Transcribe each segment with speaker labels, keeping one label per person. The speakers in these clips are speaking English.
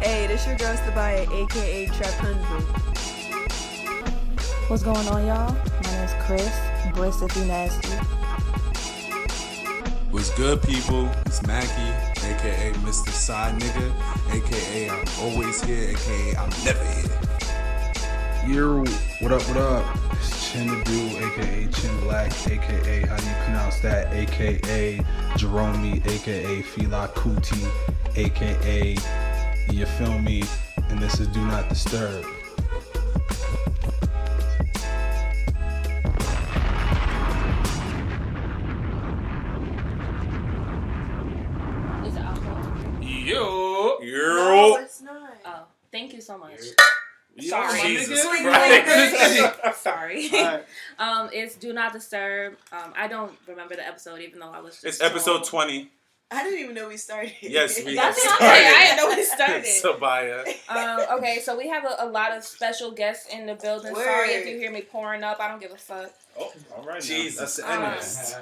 Speaker 1: Hey, this your girl Sabaya, aka Trap 100.
Speaker 2: What's going on, y'all? My name is Chris. Bliss if you nasty.
Speaker 3: What's good, people? It's Mackie, aka Mr. Side Nigga, aka I'm always here, aka I'm never here.
Speaker 4: Yo, what up, what up? It's Chin the Dude, aka Chin Black, aka how do you pronounce that? Aka Jerome, aka Fila Kuti, aka you feel me? And this is Do Not Disturb.
Speaker 2: Is it alcohol?
Speaker 3: Yo.
Speaker 1: No, it's not.
Speaker 2: Oh, thank you so much.
Speaker 3: Sorry. Jesus
Speaker 2: Sorry.
Speaker 4: Right.
Speaker 2: It's Do Not Disturb. I don't remember the episode, even though I was just
Speaker 3: It's episode
Speaker 2: told.
Speaker 3: 20.
Speaker 1: I didn't even know we started.
Speaker 3: Yes, we
Speaker 2: That's
Speaker 3: have
Speaker 2: what I'm saying. I
Speaker 3: started.
Speaker 2: didn't know we started.
Speaker 3: Sabaya.
Speaker 2: Okay, so we have a lot of special guests in the building.
Speaker 1: Word.
Speaker 2: Sorry if you hear me pouring up. I don't give a fuck.
Speaker 5: Oh, all right.
Speaker 3: Jesus.
Speaker 5: That's
Speaker 3: Endless.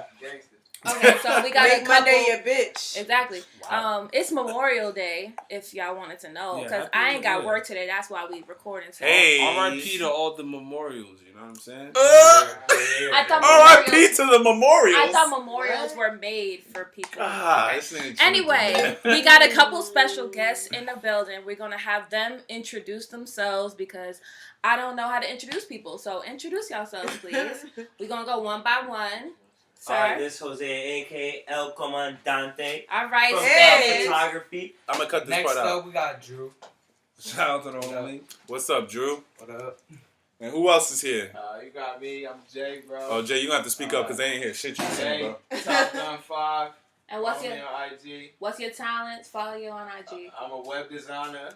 Speaker 2: Okay, so we got a
Speaker 1: Make
Speaker 2: couple.
Speaker 1: Monday your bitch.
Speaker 2: Exactly.
Speaker 5: Wow.
Speaker 2: It's Memorial Day, if y'all wanted to know,
Speaker 5: Yeah,
Speaker 2: because
Speaker 5: happy-
Speaker 2: I ain't got
Speaker 5: yeah.
Speaker 2: work today. That's why we recording today.
Speaker 3: Hey.
Speaker 5: R.I.P. to all the memorials. You know what I'm saying?
Speaker 2: I thought
Speaker 3: R.I.P. to the memorials.
Speaker 2: I thought memorials were made for people.
Speaker 3: This nigga
Speaker 2: Anyway, we got a couple special guests in the building. We're going to have them introduce themselves because I don't know how to introduce people. So introduce yourselves, please. We're going to go one by one. Sir.
Speaker 6: Alright, this is Jose, aka El Comandante.
Speaker 2: All right,
Speaker 6: From
Speaker 2: Spanish.
Speaker 6: photography.
Speaker 3: I'm gonna cut this
Speaker 7: Next
Speaker 3: part out.
Speaker 7: up, we got Drew.
Speaker 5: Shout out to the homie.
Speaker 3: What's up, Drew?
Speaker 7: What up?
Speaker 3: And who else is here?
Speaker 7: You got me. I'm Jay, bro.
Speaker 3: Oh, Jay, you gonna have to speak up because they ain't hear shit you saying,
Speaker 7: Jay,
Speaker 3: bro.
Speaker 7: Top Gun 5.
Speaker 2: And what's
Speaker 7: Follow
Speaker 2: your
Speaker 7: me on IG.
Speaker 2: what's your talents? Follow you on IG.
Speaker 7: I'm a web designer.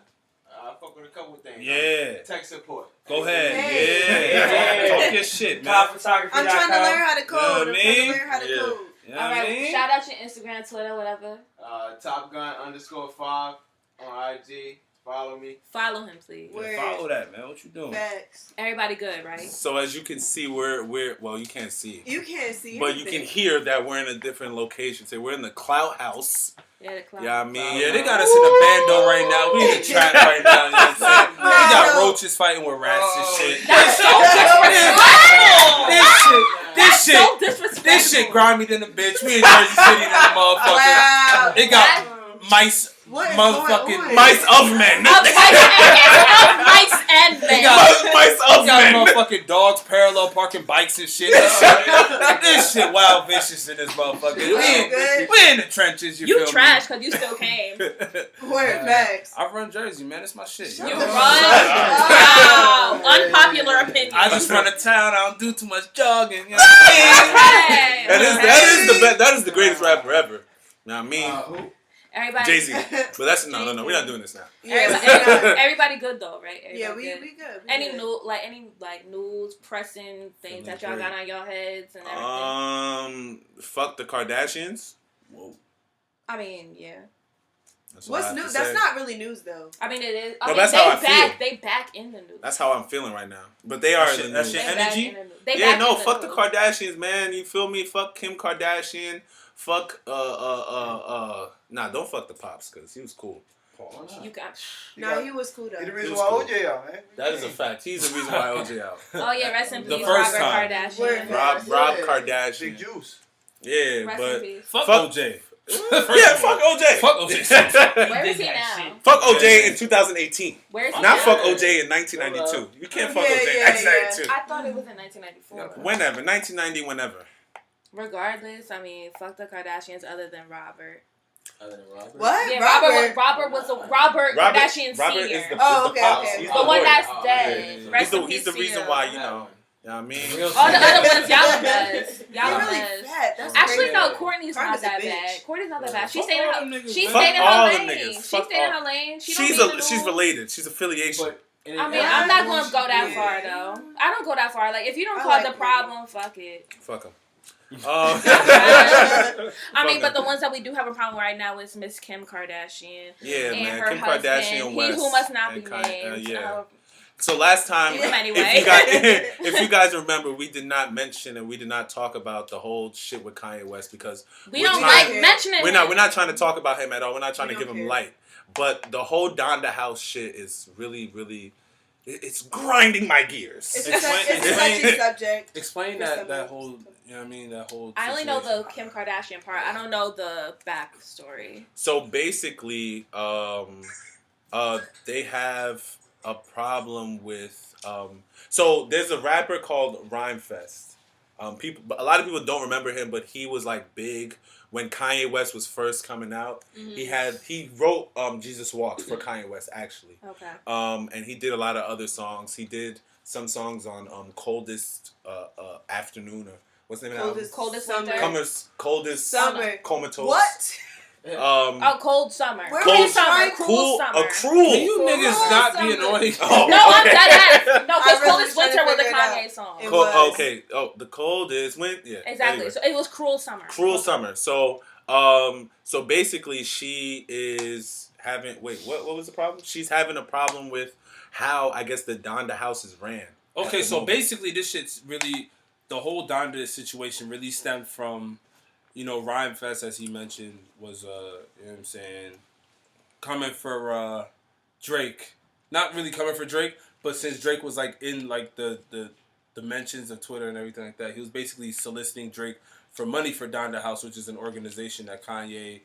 Speaker 7: I fuck with a couple things.
Speaker 3: Yeah.
Speaker 7: Tech support.
Speaker 3: Go ahead.
Speaker 1: Hey.
Speaker 3: Yeah.
Speaker 6: Hey.
Speaker 3: Talk your shit, man.
Speaker 6: Photography.com.
Speaker 1: I'm trying to learn how to code.
Speaker 3: You know what I
Speaker 1: I'm trying
Speaker 3: mean?
Speaker 1: to learn how to
Speaker 3: Yeah.
Speaker 1: code.
Speaker 3: You know
Speaker 2: All
Speaker 3: what I
Speaker 2: right,
Speaker 3: mean?
Speaker 2: shout out your Instagram, Twitter, whatever.
Speaker 7: Top Gun _5 on IG. Follow me.
Speaker 2: Follow him, please.
Speaker 1: Word.
Speaker 3: Follow that, man. What you doing?
Speaker 1: Facts.
Speaker 2: Everybody good, right?
Speaker 3: So as you can see, we're well, you can't see,
Speaker 1: You can't see
Speaker 3: but you
Speaker 1: anything.
Speaker 3: can hear that we're in a different location. So we're in the Clout House.
Speaker 2: Yeah, the clown.
Speaker 3: Yeah, I mean, yeah, they got us in a bando right now. We in the trap right now. You know what I'm saying? We got roaches fighting with rats and shit.
Speaker 2: That's so
Speaker 3: This shit.
Speaker 2: so disrespectful.
Speaker 3: This shit grimy than a bitch. We in Jersey City than a motherfucker.
Speaker 1: Wow.
Speaker 3: It got mice,
Speaker 1: What is
Speaker 3: motherfucking
Speaker 1: going on?
Speaker 3: mice of men.
Speaker 2: Mice and
Speaker 3: They
Speaker 2: men.
Speaker 3: got mice of
Speaker 5: We got
Speaker 3: men.
Speaker 5: motherfucking dogs parallel parking bikes and shit.
Speaker 3: This shit wild vicious in this motherfucker. We in the trenches. You
Speaker 2: You
Speaker 3: feel
Speaker 2: trash because you still came.
Speaker 3: me?
Speaker 1: Word, facts.
Speaker 5: I run Jersey, man. It's my shit.
Speaker 1: Shut
Speaker 2: You
Speaker 1: the
Speaker 2: run?
Speaker 1: fuck
Speaker 2: Wow.
Speaker 1: up.
Speaker 2: Unpopular opinion.
Speaker 3: I just run a town. I don't do too much jogging. You know what I mean?
Speaker 2: Hey.
Speaker 3: That is the greatest rapper ever. You know what I mean?
Speaker 7: Who?
Speaker 2: Everybody.
Speaker 3: Jay Z. But that's no. We're not doing this now.
Speaker 2: Everybody good though, right? Everybody
Speaker 1: Yeah, we
Speaker 2: good.
Speaker 1: good. We
Speaker 2: Any
Speaker 1: good.
Speaker 2: news, pressing things
Speaker 3: Feeling
Speaker 2: that y'all
Speaker 3: great.
Speaker 2: got on your heads and everything.
Speaker 3: Fuck the Kardashians. Whoa.
Speaker 2: I mean, yeah.
Speaker 3: That's all I
Speaker 1: What's
Speaker 3: have
Speaker 1: new?
Speaker 3: to
Speaker 1: That's
Speaker 3: say.
Speaker 1: not really news though.
Speaker 2: I mean, it is.
Speaker 3: No,
Speaker 2: I mean,
Speaker 3: that's
Speaker 2: they
Speaker 3: how I
Speaker 2: back.
Speaker 3: feel.
Speaker 2: They back in the news.
Speaker 3: That's how I'm feeling right now. But they are in the
Speaker 5: That's
Speaker 3: news.
Speaker 5: your
Speaker 2: They back
Speaker 5: energy?
Speaker 2: in the news. They
Speaker 3: Yeah,
Speaker 2: back
Speaker 3: no,
Speaker 2: in the
Speaker 3: fuck the
Speaker 2: news.
Speaker 3: Kardashians, man. You feel me? Fuck Kim Kardashian. Fuck nah, don't fuck the pops because he was cool.
Speaker 2: You got.
Speaker 1: No, he was cool though.
Speaker 8: He the
Speaker 3: He
Speaker 8: reason
Speaker 3: was
Speaker 8: why
Speaker 3: cool.
Speaker 8: OJ out, man.
Speaker 3: That is a fact. He's the reason why OJ out.
Speaker 2: Oh yeah, rest in
Speaker 5: The
Speaker 2: peace,
Speaker 5: first
Speaker 2: Robert
Speaker 5: time.
Speaker 2: Kardashian.
Speaker 1: Word.
Speaker 3: Rob
Speaker 8: Yeah.
Speaker 3: Kardashian.
Speaker 8: Big juice.
Speaker 3: Yeah,
Speaker 2: Rest
Speaker 3: but
Speaker 2: in peace.
Speaker 5: Fuck
Speaker 3: Fuck-
Speaker 5: OJ.
Speaker 3: yeah, fuck OJ.
Speaker 5: Fuck OJ.
Speaker 2: Where is he
Speaker 6: did that
Speaker 2: now?
Speaker 3: Fuck OJ in 2018.
Speaker 2: Where is he
Speaker 3: Not
Speaker 2: now?
Speaker 3: fuck OJ in 1992. You can't fuck
Speaker 1: Yeah,
Speaker 3: OJ in
Speaker 1: yeah,
Speaker 3: 1992.
Speaker 2: I thought it was in 1994.
Speaker 3: Whenever, 1990, whenever.
Speaker 2: Regardless, I mean, fuck the Kardashians other than Robert.
Speaker 7: Other than Robert?
Speaker 1: What?
Speaker 2: Yeah,
Speaker 1: Robert?
Speaker 2: Robert was a Robert Kardashian
Speaker 3: Robert
Speaker 2: senior.
Speaker 3: is the,
Speaker 1: Oh,
Speaker 3: is the
Speaker 1: okay,
Speaker 3: pops.
Speaker 1: okay.
Speaker 3: He's
Speaker 2: the one
Speaker 3: lawyer.
Speaker 2: that's
Speaker 7: Oh,
Speaker 2: dead.
Speaker 7: yeah.
Speaker 2: Rest in
Speaker 3: He's the
Speaker 2: peace,
Speaker 3: reason
Speaker 2: Sia.
Speaker 3: why, you know what I mean?
Speaker 2: All the other ones, y'all a mess. Y'all
Speaker 1: You're
Speaker 2: a
Speaker 1: really
Speaker 2: mess.
Speaker 1: fat. That's
Speaker 2: Actually,
Speaker 1: crazy.
Speaker 2: no. Courtney's not
Speaker 1: Courtney's a
Speaker 2: that
Speaker 1: bitch.
Speaker 2: bad. Courtney's not that bad. She
Speaker 5: Fuck
Speaker 2: stayed in
Speaker 5: all
Speaker 2: her.
Speaker 5: them niggas.
Speaker 2: She
Speaker 3: Fuck
Speaker 2: stayed in
Speaker 3: all
Speaker 2: her
Speaker 3: them
Speaker 2: lane.
Speaker 3: niggas.
Speaker 2: She
Speaker 3: Fuck
Speaker 2: stayed in
Speaker 3: all-
Speaker 2: her lane. She
Speaker 3: She's
Speaker 2: don't need
Speaker 3: she's related. She's affiliation.
Speaker 7: But
Speaker 2: I mean,
Speaker 1: Yeah.
Speaker 2: I'm not gonna go that
Speaker 1: Yeah.
Speaker 2: far though. I don't go that far. Like, if you don't
Speaker 1: I
Speaker 2: cause
Speaker 1: like
Speaker 2: the
Speaker 1: Courtney.
Speaker 2: problem, fuck it.
Speaker 3: Fuck him.
Speaker 2: I mean, but the ones that we do have a problem right now is Miss Kim Kardashian
Speaker 3: Yeah,
Speaker 2: and
Speaker 3: man.
Speaker 2: her
Speaker 3: Kim
Speaker 2: husband,
Speaker 3: Kardashian
Speaker 2: he
Speaker 3: West.
Speaker 2: who must not be
Speaker 3: and
Speaker 2: named.
Speaker 3: yeah. So last time,
Speaker 2: Anyway.
Speaker 3: if you guys remember, we did not mention and we did not talk about the whole shit with Kanye West because
Speaker 2: we don't like mentioning
Speaker 3: We're
Speaker 2: him.
Speaker 3: not trying to talk about him at all. We're not trying to give him
Speaker 1: care.
Speaker 3: light. But the whole Donda House shit is really, really, it's grinding my gears.
Speaker 1: It's a touchy subject.
Speaker 5: Explain that whole, you know what I mean, that whole
Speaker 2: I only know
Speaker 5: situation.
Speaker 2: the Kim Kardashian part. I don't know the backstory.
Speaker 3: So basically, they have a problem with. So there's a rapper called RhymeFest. A lot of people don't remember him, but he was like big when Kanye West was first coming out.
Speaker 2: Mm-hmm.
Speaker 3: He wrote Jesus Walks for Kanye West actually.
Speaker 2: Okay.
Speaker 3: And he did a lot of other songs. He did some songs on Coldest Afternoon or what's the name of the album?
Speaker 2: Coldest
Speaker 1: Summer.
Speaker 2: Winter.
Speaker 3: Coldest
Speaker 1: Summer.
Speaker 3: Comatose.
Speaker 1: What?
Speaker 2: Cold Summer.
Speaker 1: Where
Speaker 2: Cold
Speaker 1: was
Speaker 2: Summer.
Speaker 1: Frank?
Speaker 2: Cruel Summer.
Speaker 3: Cruel.
Speaker 5: Can you niggas not be annoying?
Speaker 3: Oh,
Speaker 2: No, I'm
Speaker 3: okay.
Speaker 2: dead ass. No,
Speaker 1: I
Speaker 2: because
Speaker 1: really
Speaker 2: Coldest
Speaker 1: trying to
Speaker 2: Winter was a
Speaker 1: figure it out.
Speaker 2: Kanye song.
Speaker 1: It was.
Speaker 3: Okay. Oh, the coldest winter. Yeah.
Speaker 2: Exactly.
Speaker 3: Anyway.
Speaker 2: So it was Cruel Summer.
Speaker 3: Cruel Summer. So so basically she is having what was the problem? She's having a problem with how I guess the Donda House is ran.
Speaker 5: Okay, so basically this shit's really, the whole Donda situation really stemmed from, you know, RhymeFest, as he mentioned, was, you know what I'm saying, coming for Drake. Not really coming for Drake, but since Drake was, like, in, like, the mentions of Twitter and everything like that, he was basically soliciting Drake for money for Donda House, which is an organization that Kanye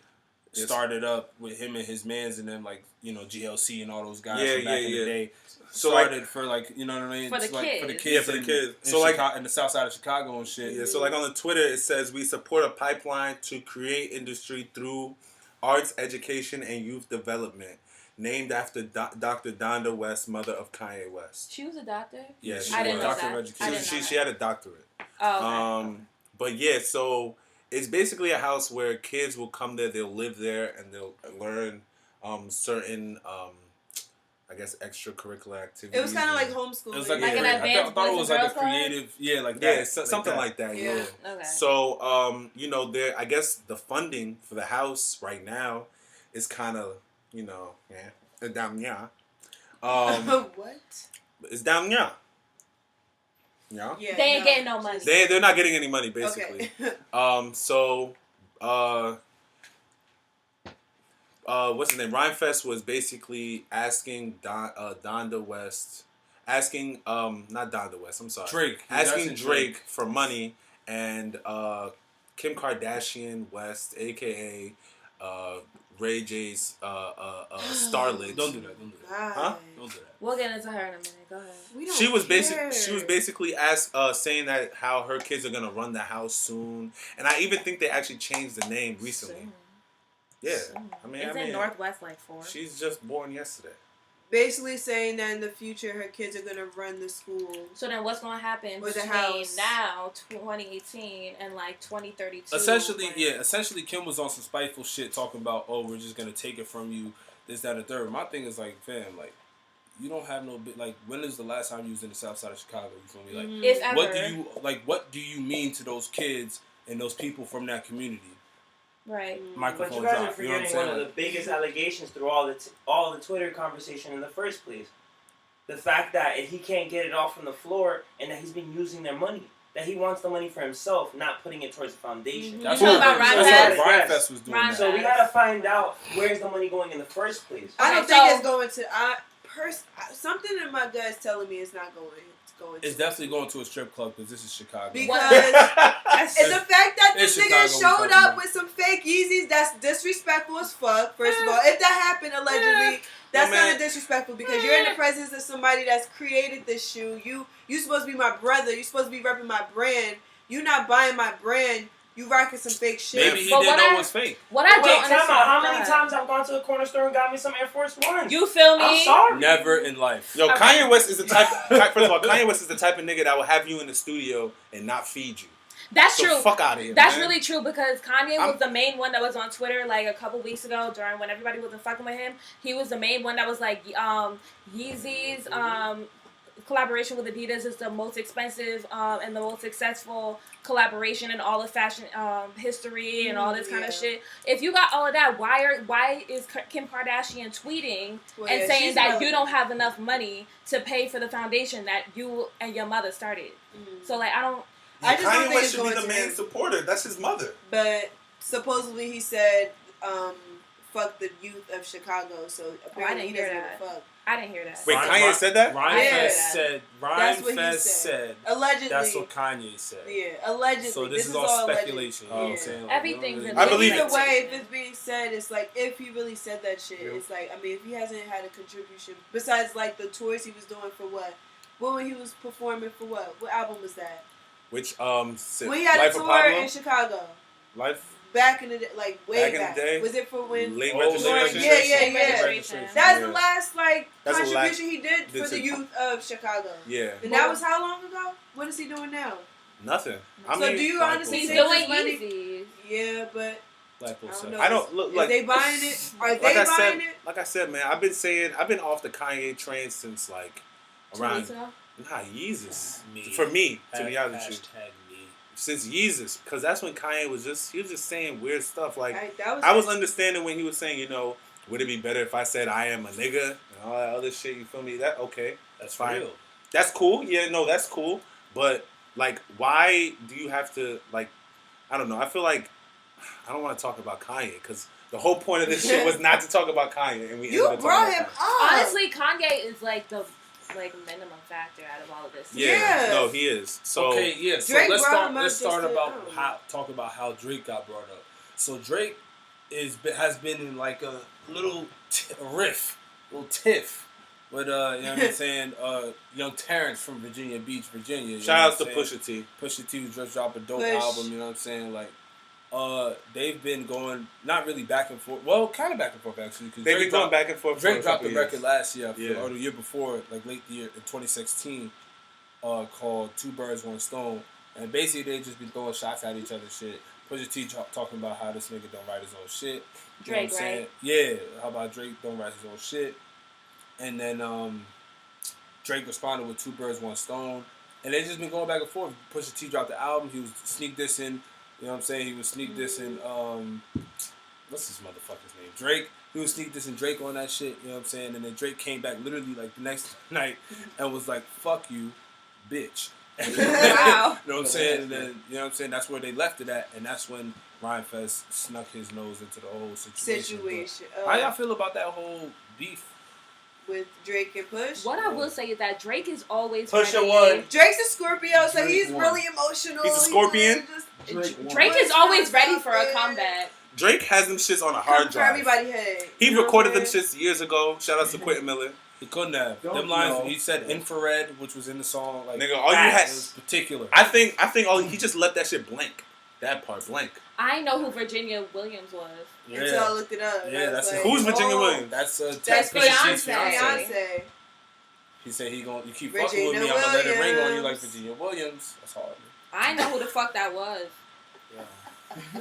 Speaker 5: started up with him and his mans and them, like, you know, GLC and all those guys from back in the day.
Speaker 3: So
Speaker 5: Started for, like, you know what I mean?
Speaker 2: For the kids.
Speaker 5: For the kids.
Speaker 3: Yeah, for the kids.
Speaker 5: In
Speaker 3: So, like,
Speaker 5: Chicago, in the south side of Chicago and shit.
Speaker 3: Yeah, so like on the Twitter it says we support a pipeline to create industry through arts, education, and youth development, named after Dr. Donda West, mother of Kanye West.
Speaker 2: She was a doctor?
Speaker 3: Yeah, she
Speaker 2: I didn't
Speaker 3: was.
Speaker 2: know
Speaker 5: Doctor
Speaker 2: that.
Speaker 5: of Education.
Speaker 3: She had a doctorate.
Speaker 2: Oh, okay.
Speaker 3: But yeah, so it's basically a house where kids will come there, they'll live there, and they'll learn certain I guess extracurricular activities.
Speaker 1: It was kind of like homeschooling.
Speaker 5: It was like,
Speaker 2: Like
Speaker 5: a,
Speaker 2: an
Speaker 5: I
Speaker 2: advanced
Speaker 5: thought it
Speaker 2: boys
Speaker 5: was
Speaker 2: and
Speaker 5: like a
Speaker 2: girls club?
Speaker 5: creative, like
Speaker 3: yeah,
Speaker 5: that.
Speaker 3: something like that. Yeah.
Speaker 2: Okay.
Speaker 3: So, you know, I guess the funding for the house right now is kind of, you know, down yeah.
Speaker 1: What?
Speaker 3: It's down yeah. Yeah.
Speaker 1: Yeah,
Speaker 2: They ain't getting no money.
Speaker 3: They're not getting any money basically.
Speaker 1: Okay.
Speaker 3: So, what's his name? RhymeFest was basically asking Donda West, asking not Donda West. I'm sorry,
Speaker 5: Drake.
Speaker 3: asking Drake for money, and Kim Kardashian West, aka Ray J's starlet.
Speaker 5: Don't do that. Don't do that.
Speaker 3: Huh?
Speaker 5: Don't do that.
Speaker 2: We'll get into her in a minute. Go ahead.
Speaker 1: We don't
Speaker 3: She was
Speaker 1: care.
Speaker 3: basically saying that how her kids are gonna run the house soon, and I even think they actually changed the name recently.
Speaker 2: Soon.
Speaker 3: Yeah,
Speaker 2: Soon.
Speaker 3: I mean,
Speaker 2: Isn't Northwest like 4?
Speaker 3: she's just born yesterday.
Speaker 1: Basically saying that in the future her kids are gonna run the school.
Speaker 2: So then what's going to happen
Speaker 1: With the
Speaker 2: between
Speaker 1: house.
Speaker 2: now, 2018, and like 2032?
Speaker 5: Essentially, Kim was on some spiteful shit talking about, oh, we're just gonna take it from you, this, that, and the third. My thing is like, fam, like, you don't have no bit. Like, when is the last time you was in the south side of Chicago? You feel me? Like,
Speaker 2: If ever.
Speaker 5: what do you mean to those kids and those people from that community?
Speaker 2: Right.
Speaker 6: But
Speaker 5: Microphone
Speaker 6: you guys are
Speaker 5: drop. You know what I'm
Speaker 6: forgetting one
Speaker 5: saying?
Speaker 6: of the biggest allegations through all the Twitter conversation in the first place. The fact that he can't get it off from the floor and that he's been using their money. That he wants the money for himself, not putting it towards the foundation.
Speaker 2: That's what
Speaker 5: That's what RhymeFest was doing.
Speaker 2: RhymeFest.
Speaker 5: that.
Speaker 6: So we gotta find out where's the money going in the first place.
Speaker 1: I don't
Speaker 2: Okay,
Speaker 1: think
Speaker 2: so-
Speaker 1: it's going to. Something in my gut is telling me it's not going.
Speaker 5: It's definitely going to a strip club because this is Chicago.
Speaker 1: Because it's the fact that
Speaker 5: It's
Speaker 1: this nigga
Speaker 5: Chicago we
Speaker 1: showed
Speaker 5: talking
Speaker 1: up
Speaker 5: about.
Speaker 1: with some fake Yeezys, that's disrespectful as fuck, first of all. If that happened allegedly, that's
Speaker 3: man.
Speaker 1: not disrespectful because you're in the presence of somebody that's created this shoe. You supposed to be my brother. You supposed to be repping my brand. You not buying my brand. You rocking some fake shit.
Speaker 5: Maybe he
Speaker 2: But
Speaker 5: didn't
Speaker 2: what
Speaker 5: know
Speaker 2: I-
Speaker 5: it was fake.
Speaker 2: What I
Speaker 6: Wait,
Speaker 2: don't
Speaker 6: time
Speaker 2: understand.
Speaker 6: out. How many
Speaker 2: Go ahead.
Speaker 6: times I've gone to the corner store and got me some Air Force Ones?
Speaker 2: You feel me?
Speaker 6: I'm sorry.
Speaker 5: Never in life.
Speaker 3: Yo,
Speaker 2: Okay.
Speaker 3: Kanye West is the type. First of all, Kanye West is the type of nigga that will have you in the studio and not feed you.
Speaker 2: That's
Speaker 3: So
Speaker 2: true.
Speaker 3: fuck out of here.
Speaker 2: That's
Speaker 3: man.
Speaker 2: really true because Kanye
Speaker 3: I'm-
Speaker 2: was the main one that was on Twitter like a couple weeks ago during when everybody wasn't fucking with him. He was the main one that was like Yeezys, collaboration with Adidas is the most expensive and the most successful collaboration in all of fashion history and all this kind of shit. If you got all of that, why is Kim Kardashian tweeting and saying that you don't have enough money to pay for the foundation that you and your mother started? So like
Speaker 1: I just don't
Speaker 3: Kanye
Speaker 1: think
Speaker 3: West
Speaker 1: it's
Speaker 3: should be
Speaker 1: going
Speaker 3: the
Speaker 1: to
Speaker 3: main supporter. That's his mother.
Speaker 1: But supposedly he said, fuck the youth of Chicago, so apparently he doesn't give a fuck.
Speaker 2: I didn't hear that.
Speaker 3: Wait, Kanye said that?
Speaker 5: RhymeFest said.
Speaker 1: Allegedly.
Speaker 5: That's what Kanye said.
Speaker 1: Yeah, allegedly.
Speaker 5: So this is all speculation. You know what I'm saying? Like,
Speaker 2: Everything's
Speaker 5: really,
Speaker 2: in
Speaker 3: I believe
Speaker 1: Either
Speaker 3: it.
Speaker 1: way, if it's being said, it's like, if he really said that shit, it's like, I mean, if he hasn't had a contribution, besides like the tours he was doing for what? When he was performing for what? What album was that?
Speaker 3: Which,
Speaker 1: When he had
Speaker 3: Life
Speaker 1: a
Speaker 3: of
Speaker 1: tour
Speaker 3: Pablo?
Speaker 1: in Chicago.
Speaker 3: Life?
Speaker 1: Back in the day, like way
Speaker 3: Back in the
Speaker 1: back.
Speaker 3: day?
Speaker 1: Was it for when?
Speaker 3: Late
Speaker 5: registration?
Speaker 1: Yeah. That's the last
Speaker 3: That's the
Speaker 1: contribution he did for
Speaker 3: This
Speaker 1: the
Speaker 3: is-
Speaker 1: youth of Chicago.
Speaker 3: Yeah.
Speaker 1: And that was how long ago? What is he doing now?
Speaker 3: Nothing.
Speaker 1: So do you honestly
Speaker 2: He's
Speaker 1: think
Speaker 2: doing
Speaker 1: this money?
Speaker 2: Yeezys.
Speaker 1: Yeah, but
Speaker 5: Black people
Speaker 1: I don't
Speaker 5: said.
Speaker 1: know.
Speaker 3: I don't look
Speaker 1: Is
Speaker 3: like
Speaker 1: they buying it? Are they
Speaker 3: like I
Speaker 1: buying
Speaker 3: said.
Speaker 1: it?
Speaker 3: Like I said, man, I've been off the Kanye train since like
Speaker 2: 2
Speaker 3: around
Speaker 2: weeks ago?
Speaker 3: Yeezus.
Speaker 5: Me.
Speaker 3: For me, to be honest with you.
Speaker 5: Hashtag me.
Speaker 3: Since Yeezus, because that's when Kanye was just saying weird stuff. Like
Speaker 1: That
Speaker 3: I was understanding when he was saying, would it be better if I said I am a nigga and all that other shit? You feel me? That okay? That's fine.
Speaker 5: Real.
Speaker 3: That's cool. Yeah, no, that's cool. But like, why do you have to like? I don't know. I feel like I don't want to talk about Kanye because the whole point of this shit was not to talk about Kanye, and we
Speaker 1: You
Speaker 3: ended up
Speaker 1: brought
Speaker 3: talking
Speaker 1: him
Speaker 3: about Kanye.
Speaker 1: up.
Speaker 2: Honestly, Kanye is like the minimum factor out of all of this.
Speaker 3: Yeah, no, he is. So
Speaker 5: Okay, yeah. So
Speaker 1: Drake
Speaker 5: let's
Speaker 1: brought him up
Speaker 5: let's start
Speaker 1: just to-
Speaker 5: about talk about how Drake got brought up. So Drake has been in like a little riff, little tiff with you know what I'm saying, young Terrence from Virginia Beach, Virginia.
Speaker 3: shout out to Pusha T.
Speaker 5: Pusha T just dropped a dope
Speaker 1: Push.
Speaker 5: album. You know what I'm saying, like. They've been going not really back and forth. Well, kind of back and forth actually. Cause
Speaker 3: They've been going back and forth.
Speaker 5: Drake
Speaker 3: for a
Speaker 5: dropped
Speaker 3: couple
Speaker 5: the
Speaker 3: years.
Speaker 5: record last year,
Speaker 3: Yeah.
Speaker 5: or the year before, like late the year in 2016, called Two Birds, One Stone. And basically they just been throwing shots at each other shit. Pusha T talking about how this nigga don't write his own shit. You know what I'm
Speaker 2: Drake,
Speaker 5: saying?
Speaker 2: right?
Speaker 5: Yeah, how about Drake don't write his own shit. And then Drake responded with Two Birds, One Stone. And they just been going back and forth. Pusha T dropped the album. He was sneak dissing. You know what I'm saying? He was sneak dissing, what's this motherfucker's name? Drake. He was sneak dissing Drake on that shit, you know what I'm saying? And then Drake came back literally like the next night and was like, fuck you, bitch.
Speaker 2: Wow.
Speaker 5: You know what I'm saying? And then, you know what I'm saying? That's where they left it at. And that's when RhymeFest snuck his nose into the whole situation. But how y'all feel about that whole beef?
Speaker 1: With Drake and Push.
Speaker 2: What I will say is that Drake is always
Speaker 6: Pusha
Speaker 2: ready.
Speaker 6: won.
Speaker 1: Drake's a Scorpio, so
Speaker 5: Drake
Speaker 1: he's
Speaker 5: won.
Speaker 1: really emotional.
Speaker 3: He's a Scorpion?
Speaker 2: Drake is always ready for a comeback.
Speaker 3: Drake has them shits on a hard
Speaker 1: For
Speaker 3: drive.
Speaker 1: everybody head.
Speaker 3: He
Speaker 1: You know
Speaker 3: recorded
Speaker 1: what
Speaker 3: them
Speaker 1: I'm
Speaker 3: shits years ago. Shout out to Quentin Miller.
Speaker 5: He couldn't have. Them lines, he said infrared, which was in the song. Like,
Speaker 3: Nigga, all you had-
Speaker 5: it was particular.
Speaker 3: I think he just left that shit blank. That part blank.
Speaker 2: I know who Virginia Williams was.
Speaker 5: Yeah.
Speaker 1: Until I looked it up.
Speaker 5: Yeah,
Speaker 1: I was
Speaker 5: that's
Speaker 1: like,
Speaker 3: Who's Virginia
Speaker 1: oh,
Speaker 3: Williams?
Speaker 5: That's
Speaker 1: That's
Speaker 5: Pusha T's
Speaker 1: Beyonce.
Speaker 5: He said you keep
Speaker 1: Virginia
Speaker 5: fucking with me, I'm gonna let it ring on you like
Speaker 1: Williams.
Speaker 5: Virginia Williams. That's hard.
Speaker 2: I know who the fuck that was.
Speaker 5: Yeah.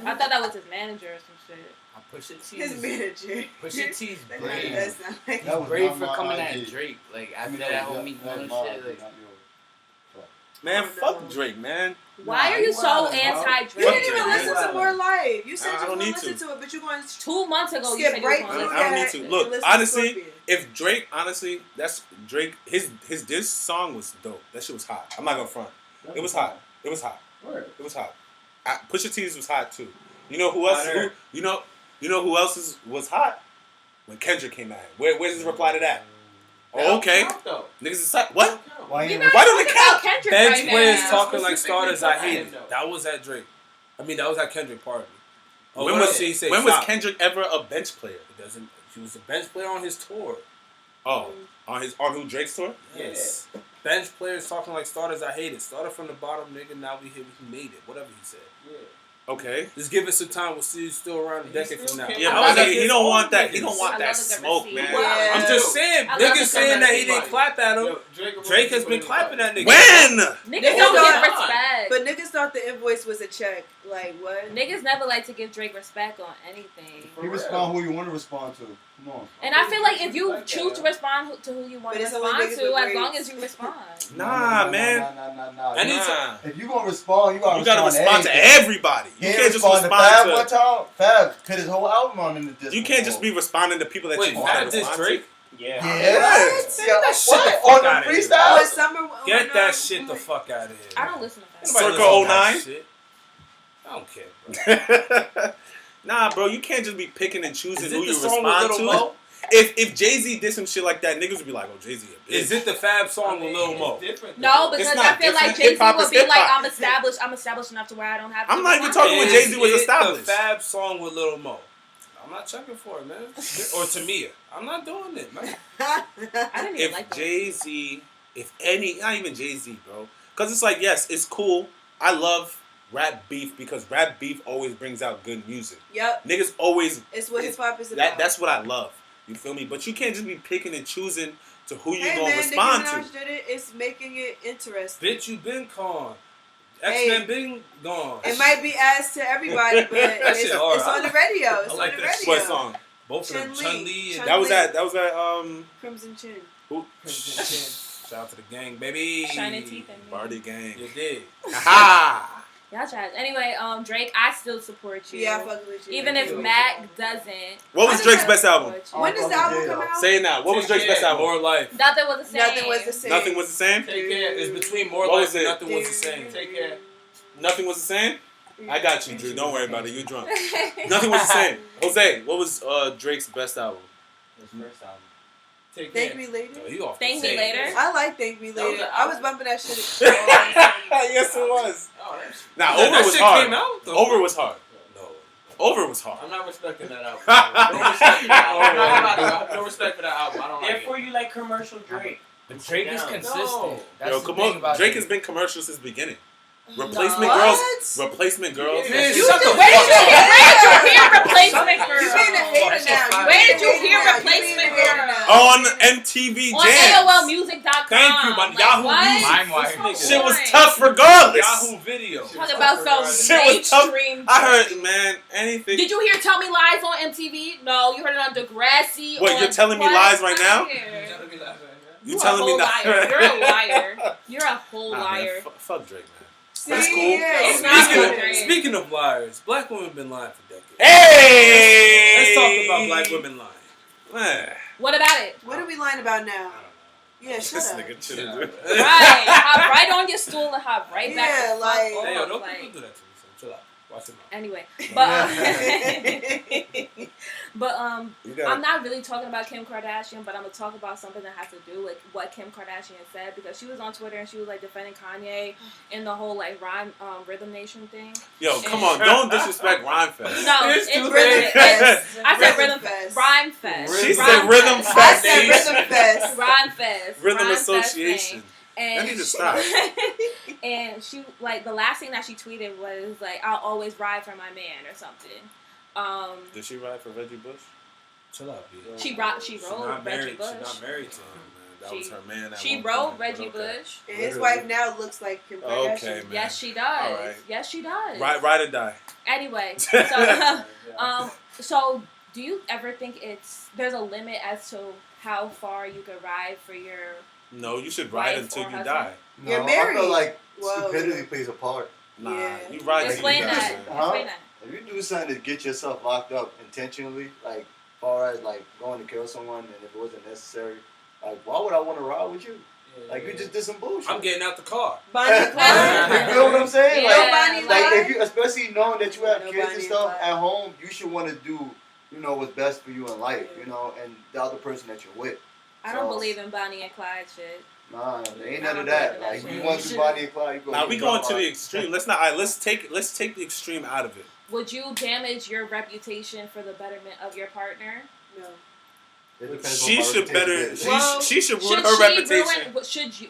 Speaker 2: I thought that was his manager or some shit.
Speaker 8: Pusha T.
Speaker 1: His manager.
Speaker 8: Pusha T's
Speaker 1: That
Speaker 8: brave.
Speaker 1: does not make
Speaker 9: That was
Speaker 8: Brave
Speaker 9: not
Speaker 8: for
Speaker 9: my
Speaker 8: coming
Speaker 9: idea.
Speaker 8: at Drake. Like
Speaker 9: I
Speaker 8: after
Speaker 9: mean,
Speaker 8: that whole
Speaker 9: that-
Speaker 8: meet
Speaker 9: that's
Speaker 8: and
Speaker 9: my
Speaker 8: shit.
Speaker 9: idea,
Speaker 8: Like
Speaker 9: not yours.
Speaker 3: Man,
Speaker 1: Oh,
Speaker 3: fuck
Speaker 1: no.
Speaker 3: Drake, man.
Speaker 2: Why are you so
Speaker 8: wild,
Speaker 1: You
Speaker 2: anti-Drake?
Speaker 1: didn't even
Speaker 3: Drake.
Speaker 1: listen to more live. You said
Speaker 3: I
Speaker 1: you
Speaker 3: don't
Speaker 1: were going
Speaker 3: need
Speaker 1: to listen
Speaker 3: to.
Speaker 1: to it, but you're going to
Speaker 2: 2 months ago, you
Speaker 1: skip
Speaker 2: said you
Speaker 1: right
Speaker 2: was
Speaker 1: through
Speaker 2: going
Speaker 3: I don't
Speaker 1: that
Speaker 3: need to.
Speaker 1: and
Speaker 3: Look,
Speaker 1: listen to
Speaker 3: honestly,
Speaker 1: Scorpion.
Speaker 3: if Drake, honestly, that's Drake. His diss song was dope. That shit was hot. I'm not gonna front. It was hot. It was hot.
Speaker 9: Word.
Speaker 3: It was hot. Pusha T's was hot too. You know who else?
Speaker 5: Hotter.
Speaker 3: You know who else was hot? When Kendrick came out. Where's his reply to that? Oh, okay. Niggas is hot. What?
Speaker 9: Why
Speaker 2: We're
Speaker 9: you
Speaker 2: not
Speaker 3: Why don't
Speaker 2: talking
Speaker 3: they count?
Speaker 2: about Kendrick
Speaker 5: Bench
Speaker 2: right
Speaker 5: players
Speaker 2: now.
Speaker 5: talking like
Speaker 8: Specifically
Speaker 5: starters. I
Speaker 8: for
Speaker 5: hate
Speaker 8: him,
Speaker 5: it.
Speaker 8: though.
Speaker 5: That was at Drake. I mean, that was at Kendrick. Pardon me. Oh,
Speaker 3: When
Speaker 5: what
Speaker 3: was
Speaker 5: else did he say?
Speaker 3: when was
Speaker 5: Stop.
Speaker 3: Kendrick ever a bench player?
Speaker 5: It doesn't. He was a bench player on his tour.
Speaker 3: Oh, on who Drake's tour?
Speaker 5: Yes. Bench players talking like starters. I hate it. Started from the bottom, nigga. Now we here. We made it. Whatever he said.
Speaker 3: Okay.
Speaker 5: Just give it some time. We'll see you still around a decade from now.
Speaker 3: Yeah,
Speaker 2: I
Speaker 3: but
Speaker 2: love
Speaker 3: nigga, he don't
Speaker 5: all
Speaker 3: want that. He
Speaker 5: niggas.
Speaker 3: don't
Speaker 2: I
Speaker 3: want
Speaker 2: love
Speaker 3: that
Speaker 2: a good
Speaker 3: smoke,
Speaker 2: receipt.
Speaker 3: man.
Speaker 1: Yeah.
Speaker 5: I'm just saying.
Speaker 2: I love
Speaker 5: Niggas
Speaker 2: the
Speaker 5: saying that he
Speaker 2: conversation.
Speaker 5: didn't clap at him. Drake has been clapping that nigga.
Speaker 3: When?
Speaker 2: Niggas don't
Speaker 1: Niggas
Speaker 2: give
Speaker 1: don't-
Speaker 2: respect.
Speaker 1: But niggas thought the invoice was a check. Like, what?
Speaker 2: Niggas never like to give Drake respect on anything.
Speaker 9: He respond who you want to respond to.
Speaker 8: Come on.
Speaker 2: And I feel like if you choose to respond to who you want
Speaker 1: But
Speaker 2: to
Speaker 1: it's only
Speaker 2: respond
Speaker 1: niggas
Speaker 2: to,
Speaker 1: with
Speaker 2: as long
Speaker 1: braids.
Speaker 2: as you respond.
Speaker 3: Nah, man.
Speaker 8: Nah.
Speaker 3: Nah.
Speaker 8: If you gonna respond, you gotta
Speaker 3: respond to
Speaker 8: everything.
Speaker 3: everybody. You
Speaker 8: He
Speaker 3: can't just
Speaker 8: respond to Fab one
Speaker 3: respond to.
Speaker 8: time. Fab put his whole album on in the disc.
Speaker 3: You can't just be responding to people that
Speaker 5: Wait,
Speaker 3: you want to
Speaker 5: Fab diss
Speaker 3: respond
Speaker 5: Drake?
Speaker 3: to.
Speaker 6: Yeah.
Speaker 8: Yeah.
Speaker 3: What?
Speaker 8: Yeah,
Speaker 5: that shit
Speaker 8: what?
Speaker 5: the fuck
Speaker 8: On the
Speaker 5: outta here.
Speaker 8: freestyle?
Speaker 1: Summer.
Speaker 5: Get that shit the fuck out of here.
Speaker 2: I don't listen to that.
Speaker 5: Nobody
Speaker 3: Circa
Speaker 5: listen to that
Speaker 3: 09?
Speaker 5: shit. I don't care, bro.
Speaker 3: Nah, bro, you can't just be picking and choosing
Speaker 5: Is
Speaker 3: who
Speaker 5: it
Speaker 3: you
Speaker 5: the song with
Speaker 3: respond
Speaker 5: Lil
Speaker 3: to.
Speaker 5: Mo?
Speaker 3: If Jay-Z did some shit like that, niggas would be like, oh, Jay-Z a bitch.
Speaker 5: Is it the Fab song with Lil Mo?
Speaker 2: No, because
Speaker 3: It's not
Speaker 2: I feel like
Speaker 3: different.
Speaker 2: Jay-Z
Speaker 3: Hip-hop
Speaker 2: would
Speaker 3: is
Speaker 2: be like,
Speaker 3: hip-hop.
Speaker 2: I'm established enough to where I don't have to
Speaker 3: I'm not even
Speaker 2: respond.
Speaker 3: talking when Jay-Z was
Speaker 5: Is it
Speaker 3: established.
Speaker 5: the Fab song with Lil Mo? I'm not checking for it, man. Or Tamia. I'm not doing it, man.
Speaker 2: I didn't even
Speaker 3: If
Speaker 2: like that.
Speaker 3: Jay-Z, not even Jay-Z, bro. Because it's like, yes, it's cool. I love rap beef because rap beef always brings out good music.
Speaker 1: Yep.
Speaker 3: Niggas always...
Speaker 1: It's what hip hop is about.
Speaker 3: That's what I love. You feel me? But you can't just be picking and choosing to who you
Speaker 1: Hey
Speaker 3: gonna
Speaker 1: man,
Speaker 3: respond
Speaker 1: Nicki
Speaker 3: to.
Speaker 1: Minaj did it. It's making it interesting.
Speaker 5: Bitch, you been gone. X-Men been gone.
Speaker 1: It might be asked to everybody, but it's
Speaker 5: shit hard.
Speaker 1: on the radio. It's
Speaker 5: I like
Speaker 1: on the
Speaker 5: that
Speaker 1: radio.
Speaker 3: What song?
Speaker 5: Both of them,
Speaker 1: Chun-Li.
Speaker 5: Chun-Li and...
Speaker 3: That was that
Speaker 1: Crimson Chin.
Speaker 3: who?
Speaker 5: Shout out to the gang, baby.
Speaker 2: Shining teeth in me.
Speaker 3: Barty gang.
Speaker 5: You did.
Speaker 3: Ha!
Speaker 2: Y'all tried. Anyway, Drake, I still support you.
Speaker 1: Yeah, I fuck with you.
Speaker 2: Even if Mac doesn't.
Speaker 3: What was
Speaker 1: I
Speaker 3: Drake's
Speaker 1: think
Speaker 3: best album?
Speaker 1: When does the album come out?
Speaker 3: Say it now. What was Drake's best album?
Speaker 5: More Life.
Speaker 2: Nothing was the same.
Speaker 1: Nothing was the same.
Speaker 3: Nothing was the same?
Speaker 5: Take care. It's between More
Speaker 3: What
Speaker 5: Life
Speaker 3: was
Speaker 5: and
Speaker 3: it?
Speaker 5: Nothing Was the Same.
Speaker 6: Take care.
Speaker 3: Nothing was the same? I got you, Drew. Don't worry about it. You drunk. Nothing was the same. Jose, what was Drake's best album?
Speaker 6: His first album.
Speaker 5: Take care.
Speaker 1: Thank Me Later.
Speaker 5: Yo, he off
Speaker 2: Thank
Speaker 5: the
Speaker 2: Me
Speaker 5: chain.
Speaker 2: Later.
Speaker 1: I like Thank Me
Speaker 6: That was
Speaker 1: Later.
Speaker 6: an
Speaker 1: I was
Speaker 6: album.
Speaker 1: bumping that shit.
Speaker 3: Yes, it was.
Speaker 6: Oh, that's...
Speaker 3: Nah,
Speaker 5: That
Speaker 3: Over was
Speaker 5: shit
Speaker 3: hard.
Speaker 5: came out, though.
Speaker 3: Over was hard.
Speaker 5: No.
Speaker 3: Over was hard.
Speaker 7: I'm not respecting that album. No respect for that album. I'm not gonna lie. No respect for that album. I don't like
Speaker 6: Therefore, you like commercial Drake.
Speaker 9: But Drake is
Speaker 6: No.
Speaker 9: consistent. That's
Speaker 3: Yo,
Speaker 9: the
Speaker 3: come
Speaker 9: thing
Speaker 3: on.
Speaker 9: about
Speaker 3: Drake has been commercial since the beginning. Replacement
Speaker 1: What?
Speaker 3: Girls. Replacement Girls.
Speaker 5: Man,
Speaker 1: You
Speaker 5: shut the
Speaker 1: just-
Speaker 5: fuck
Speaker 1: where did you
Speaker 5: up.
Speaker 2: Hear Replacement
Speaker 1: You
Speaker 2: Girl.
Speaker 1: being a hater now.
Speaker 2: Where did you
Speaker 1: being a
Speaker 2: hear
Speaker 1: hater now.
Speaker 2: Replacement
Speaker 1: You being a hater
Speaker 2: Girl?
Speaker 1: now.
Speaker 3: On MTV
Speaker 2: On
Speaker 3: Jams.
Speaker 2: AOLmusic.com.
Speaker 5: Thank you, man.
Speaker 2: Like,
Speaker 5: Yahoo
Speaker 2: what?
Speaker 5: Music.
Speaker 9: LimeWire.
Speaker 2: What's
Speaker 3: Shit was
Speaker 2: going?
Speaker 3: tough regardless.
Speaker 5: Yahoo Video.
Speaker 2: Talk about some
Speaker 3: Shit was tough.
Speaker 2: mainstream.
Speaker 3: I heard, man, anything.
Speaker 2: Did you hear Tell Me Lies on MTV? No, you heard it on Degrassi.
Speaker 3: What,
Speaker 2: on
Speaker 3: you're telling me
Speaker 2: what?
Speaker 3: lies right now?
Speaker 2: Here.
Speaker 3: You
Speaker 2: You're
Speaker 3: telling
Speaker 2: a
Speaker 3: me
Speaker 2: whole
Speaker 3: that?
Speaker 2: liar. You're a liar. You're a whole
Speaker 3: Nah, man,
Speaker 2: liar.
Speaker 3: fuck Drake, man.
Speaker 1: See,
Speaker 3: That's cool.
Speaker 1: yeah,
Speaker 2: It's
Speaker 1: you
Speaker 2: not
Speaker 1: know.
Speaker 2: good. Drake.
Speaker 5: Speaking of liars, black women been lying for decades.
Speaker 3: Hey!
Speaker 5: Let's talk about black women lying.
Speaker 3: Man.
Speaker 2: What about it?
Speaker 1: What are we lying about now? Yeah, shut
Speaker 3: This
Speaker 1: up.
Speaker 3: nigga chilling.
Speaker 2: Right. Hop right on your stool and hop right back.
Speaker 1: Yeah,
Speaker 2: the fuck
Speaker 1: like-
Speaker 2: off,
Speaker 5: Hey, yo, don't
Speaker 2: like-
Speaker 5: people do that to me, so chill out. Watch it out.
Speaker 2: Anyway, but
Speaker 3: You
Speaker 2: I'm
Speaker 3: got
Speaker 2: not really talking about Kim Kardashian, but I'm gonna talk about something that has to do with what Kim Kardashian said, because she was on Twitter and she was like defending Kanye in the whole like Rhythm Nation thing.
Speaker 3: Yo, come on, don't disrespect RhymeFest.
Speaker 2: No,
Speaker 5: It's
Speaker 2: it's
Speaker 5: too
Speaker 2: Rhythm
Speaker 5: late.
Speaker 2: Fest. I said
Speaker 1: Rhythm
Speaker 2: Rhythm
Speaker 1: Fest.
Speaker 2: Fest. Rhyme Fest.
Speaker 3: She
Speaker 2: Rhyme
Speaker 3: said Rhythm
Speaker 2: Fest.
Speaker 1: I
Speaker 3: Fest.
Speaker 1: said Rhythm Fest.
Speaker 2: Rhyme Fest.
Speaker 3: Rhythm
Speaker 2: Rhyme Fest
Speaker 3: Association.
Speaker 2: thing. And
Speaker 3: That need to stop.
Speaker 2: and she like the last thing that she tweeted was like, "I'll always ride for my man" or something.
Speaker 3: Did she ride for Reggie Bush?
Speaker 5: Chill out, B.
Speaker 2: She
Speaker 5: She's
Speaker 2: rode
Speaker 5: not
Speaker 2: Reggie
Speaker 5: married.
Speaker 2: Bush.
Speaker 5: She's not married to him.
Speaker 3: That
Speaker 2: She-
Speaker 3: was her man. At
Speaker 2: She
Speaker 3: one
Speaker 2: rode
Speaker 3: point,
Speaker 2: Reggie
Speaker 3: but okay.
Speaker 2: Bush.
Speaker 1: And his wife now looks like Kim Kardashian.
Speaker 3: Okay, man.
Speaker 2: Yes, she does.
Speaker 3: All right.
Speaker 2: Yes, she does.
Speaker 3: Ride or die.
Speaker 2: Anyway, so so do you ever think there's a limit as to how far you could ride for your?
Speaker 3: No, you should ride
Speaker 2: Wife
Speaker 3: until
Speaker 2: or
Speaker 3: you
Speaker 2: husband?
Speaker 3: die.
Speaker 8: No,
Speaker 1: You're
Speaker 8: I
Speaker 1: married.
Speaker 8: feel like
Speaker 1: Whoa.
Speaker 8: stupidity plays a part.
Speaker 3: Nah,
Speaker 1: Yeah.
Speaker 3: you ride until
Speaker 2: Explain
Speaker 3: you
Speaker 2: that.
Speaker 3: die.
Speaker 8: Huh?
Speaker 2: Explain that.
Speaker 8: If you do something to get yourself locked up intentionally, like far as like going to kill someone, and if it wasn't necessary, like why would I want to ride with you? Like you just did some bullshit.
Speaker 5: I'm getting out the car.
Speaker 1: Bonnie
Speaker 8: You
Speaker 1: Clyde.
Speaker 8: feel what I'm saying?
Speaker 2: Yeah,
Speaker 8: Like,
Speaker 1: Nobody
Speaker 8: like
Speaker 1: lied.
Speaker 8: if you, especially knowing that you have
Speaker 1: Nobody
Speaker 8: kids and stuff
Speaker 1: lied.
Speaker 8: at home, you should want to do, you know, what's best for you in life, you know, and the other person that you're with.
Speaker 2: I don't believe in Bonnie and Clyde shit.
Speaker 8: Nah, there ain't
Speaker 2: I
Speaker 8: none of
Speaker 2: don't
Speaker 8: that.
Speaker 2: believe in
Speaker 8: Like
Speaker 2: that
Speaker 8: you
Speaker 2: shit.
Speaker 8: want to Bonnie and Clyde, you go.
Speaker 3: Now we going to the extreme. Let's not. All right, let's take the extreme out of it.
Speaker 2: Would you damage your reputation for the betterment of your partner?
Speaker 1: No.
Speaker 8: It depends on
Speaker 3: She
Speaker 8: my
Speaker 3: should
Speaker 8: reputation
Speaker 3: better.
Speaker 8: is.
Speaker 2: Well,
Speaker 3: She should ruin
Speaker 2: Should
Speaker 3: her
Speaker 2: she
Speaker 3: reputation.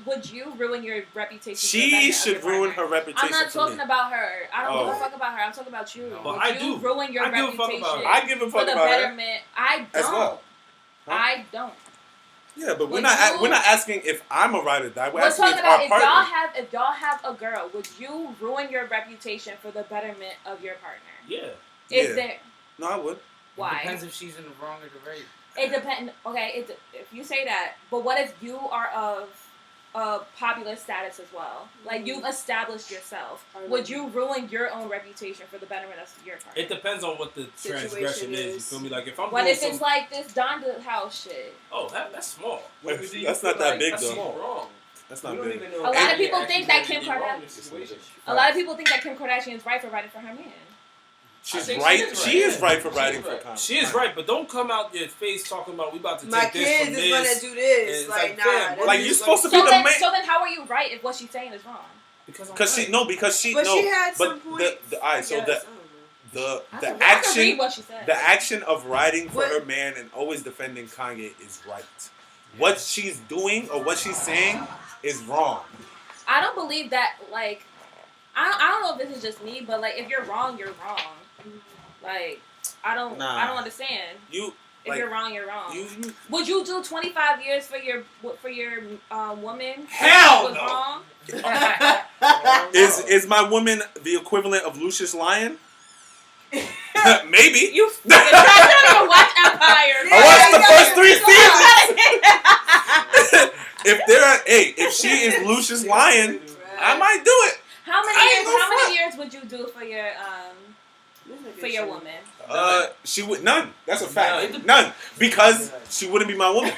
Speaker 2: would you ruin your reputation? for the
Speaker 3: She
Speaker 2: betterment of
Speaker 3: should
Speaker 2: your
Speaker 3: ruin
Speaker 2: partner?
Speaker 3: her reputation.
Speaker 2: I'm not
Speaker 3: for
Speaker 2: talking
Speaker 3: me.
Speaker 2: about her. I don't give
Speaker 3: Oh.
Speaker 2: a fuck about her. I'm talking about you.
Speaker 5: Well,
Speaker 2: Would
Speaker 5: I
Speaker 2: you
Speaker 5: do.
Speaker 2: ruin your
Speaker 5: I give a fuck
Speaker 2: reputation
Speaker 5: about her.
Speaker 3: I give a
Speaker 2: for
Speaker 3: fuck
Speaker 2: the
Speaker 3: about her.
Speaker 2: betterment? I don't.
Speaker 3: As well. Huh?
Speaker 2: I don't.
Speaker 3: Yeah, but
Speaker 2: Would
Speaker 3: we're not.
Speaker 2: you-
Speaker 3: We're not asking if I'm a ride or die. We're
Speaker 2: We're
Speaker 3: asking
Speaker 2: talking
Speaker 3: if
Speaker 2: about
Speaker 3: our
Speaker 2: if
Speaker 3: partner.
Speaker 2: y'all have a girl, would you ruin your reputation for the betterment of your partner?
Speaker 5: Yeah.
Speaker 2: Is
Speaker 3: Yeah.
Speaker 2: there
Speaker 3: No, I would.
Speaker 2: why?
Speaker 9: Depends if she's in the wrong or the right.
Speaker 2: It depends. Okay, if you say that, but what if you are of popular status as well? Like, you've established yourself. Would you ruin your own reputation for the betterment of your party?
Speaker 5: It depends on what the transgression is. You feel me? Like, if I'm
Speaker 2: what if it's like this Donda House shit?
Speaker 5: Oh, that's small.
Speaker 3: That's not that big, though.
Speaker 5: Wrong.
Speaker 3: That's not big.
Speaker 2: A lot of people think that Kim Kardashian. A lot of people think that Kim Kardashian is right for writing for her man.
Speaker 3: She's right. She is right for writing for Kanye.
Speaker 5: She is right, but don't come out your face talking about we about to
Speaker 1: my
Speaker 5: take this from
Speaker 1: kids
Speaker 5: this.
Speaker 1: is gonna do this. Like, nah.
Speaker 3: Like, you're supposed to be the man.
Speaker 2: So then, how are you right if what she's saying is wrong?
Speaker 3: Because
Speaker 1: But she had some points.
Speaker 3: The
Speaker 2: I
Speaker 3: action,
Speaker 2: can read what she said.
Speaker 3: the action of writing for her man and always defending Kanye is right. What she's doing or what she's saying is wrong.
Speaker 2: I don't believe that. Like, I don't know if this is just me, but like, if you're wrong, you're wrong. Like, I don't understand. If you're wrong, you're wrong. Would you do 25 years for your woman?
Speaker 3: Hell no.
Speaker 2: Wrong?
Speaker 3: Is my woman the equivalent of Lucius Lyon? Maybe.
Speaker 2: You fucking don't even watch Empire.
Speaker 3: I watched the first 3 seasons. If she is Lucius Lyon, I might do it.
Speaker 2: How many years would you do for your woman?
Speaker 3: She would none. That's a fact. None, because she wouldn't be my woman.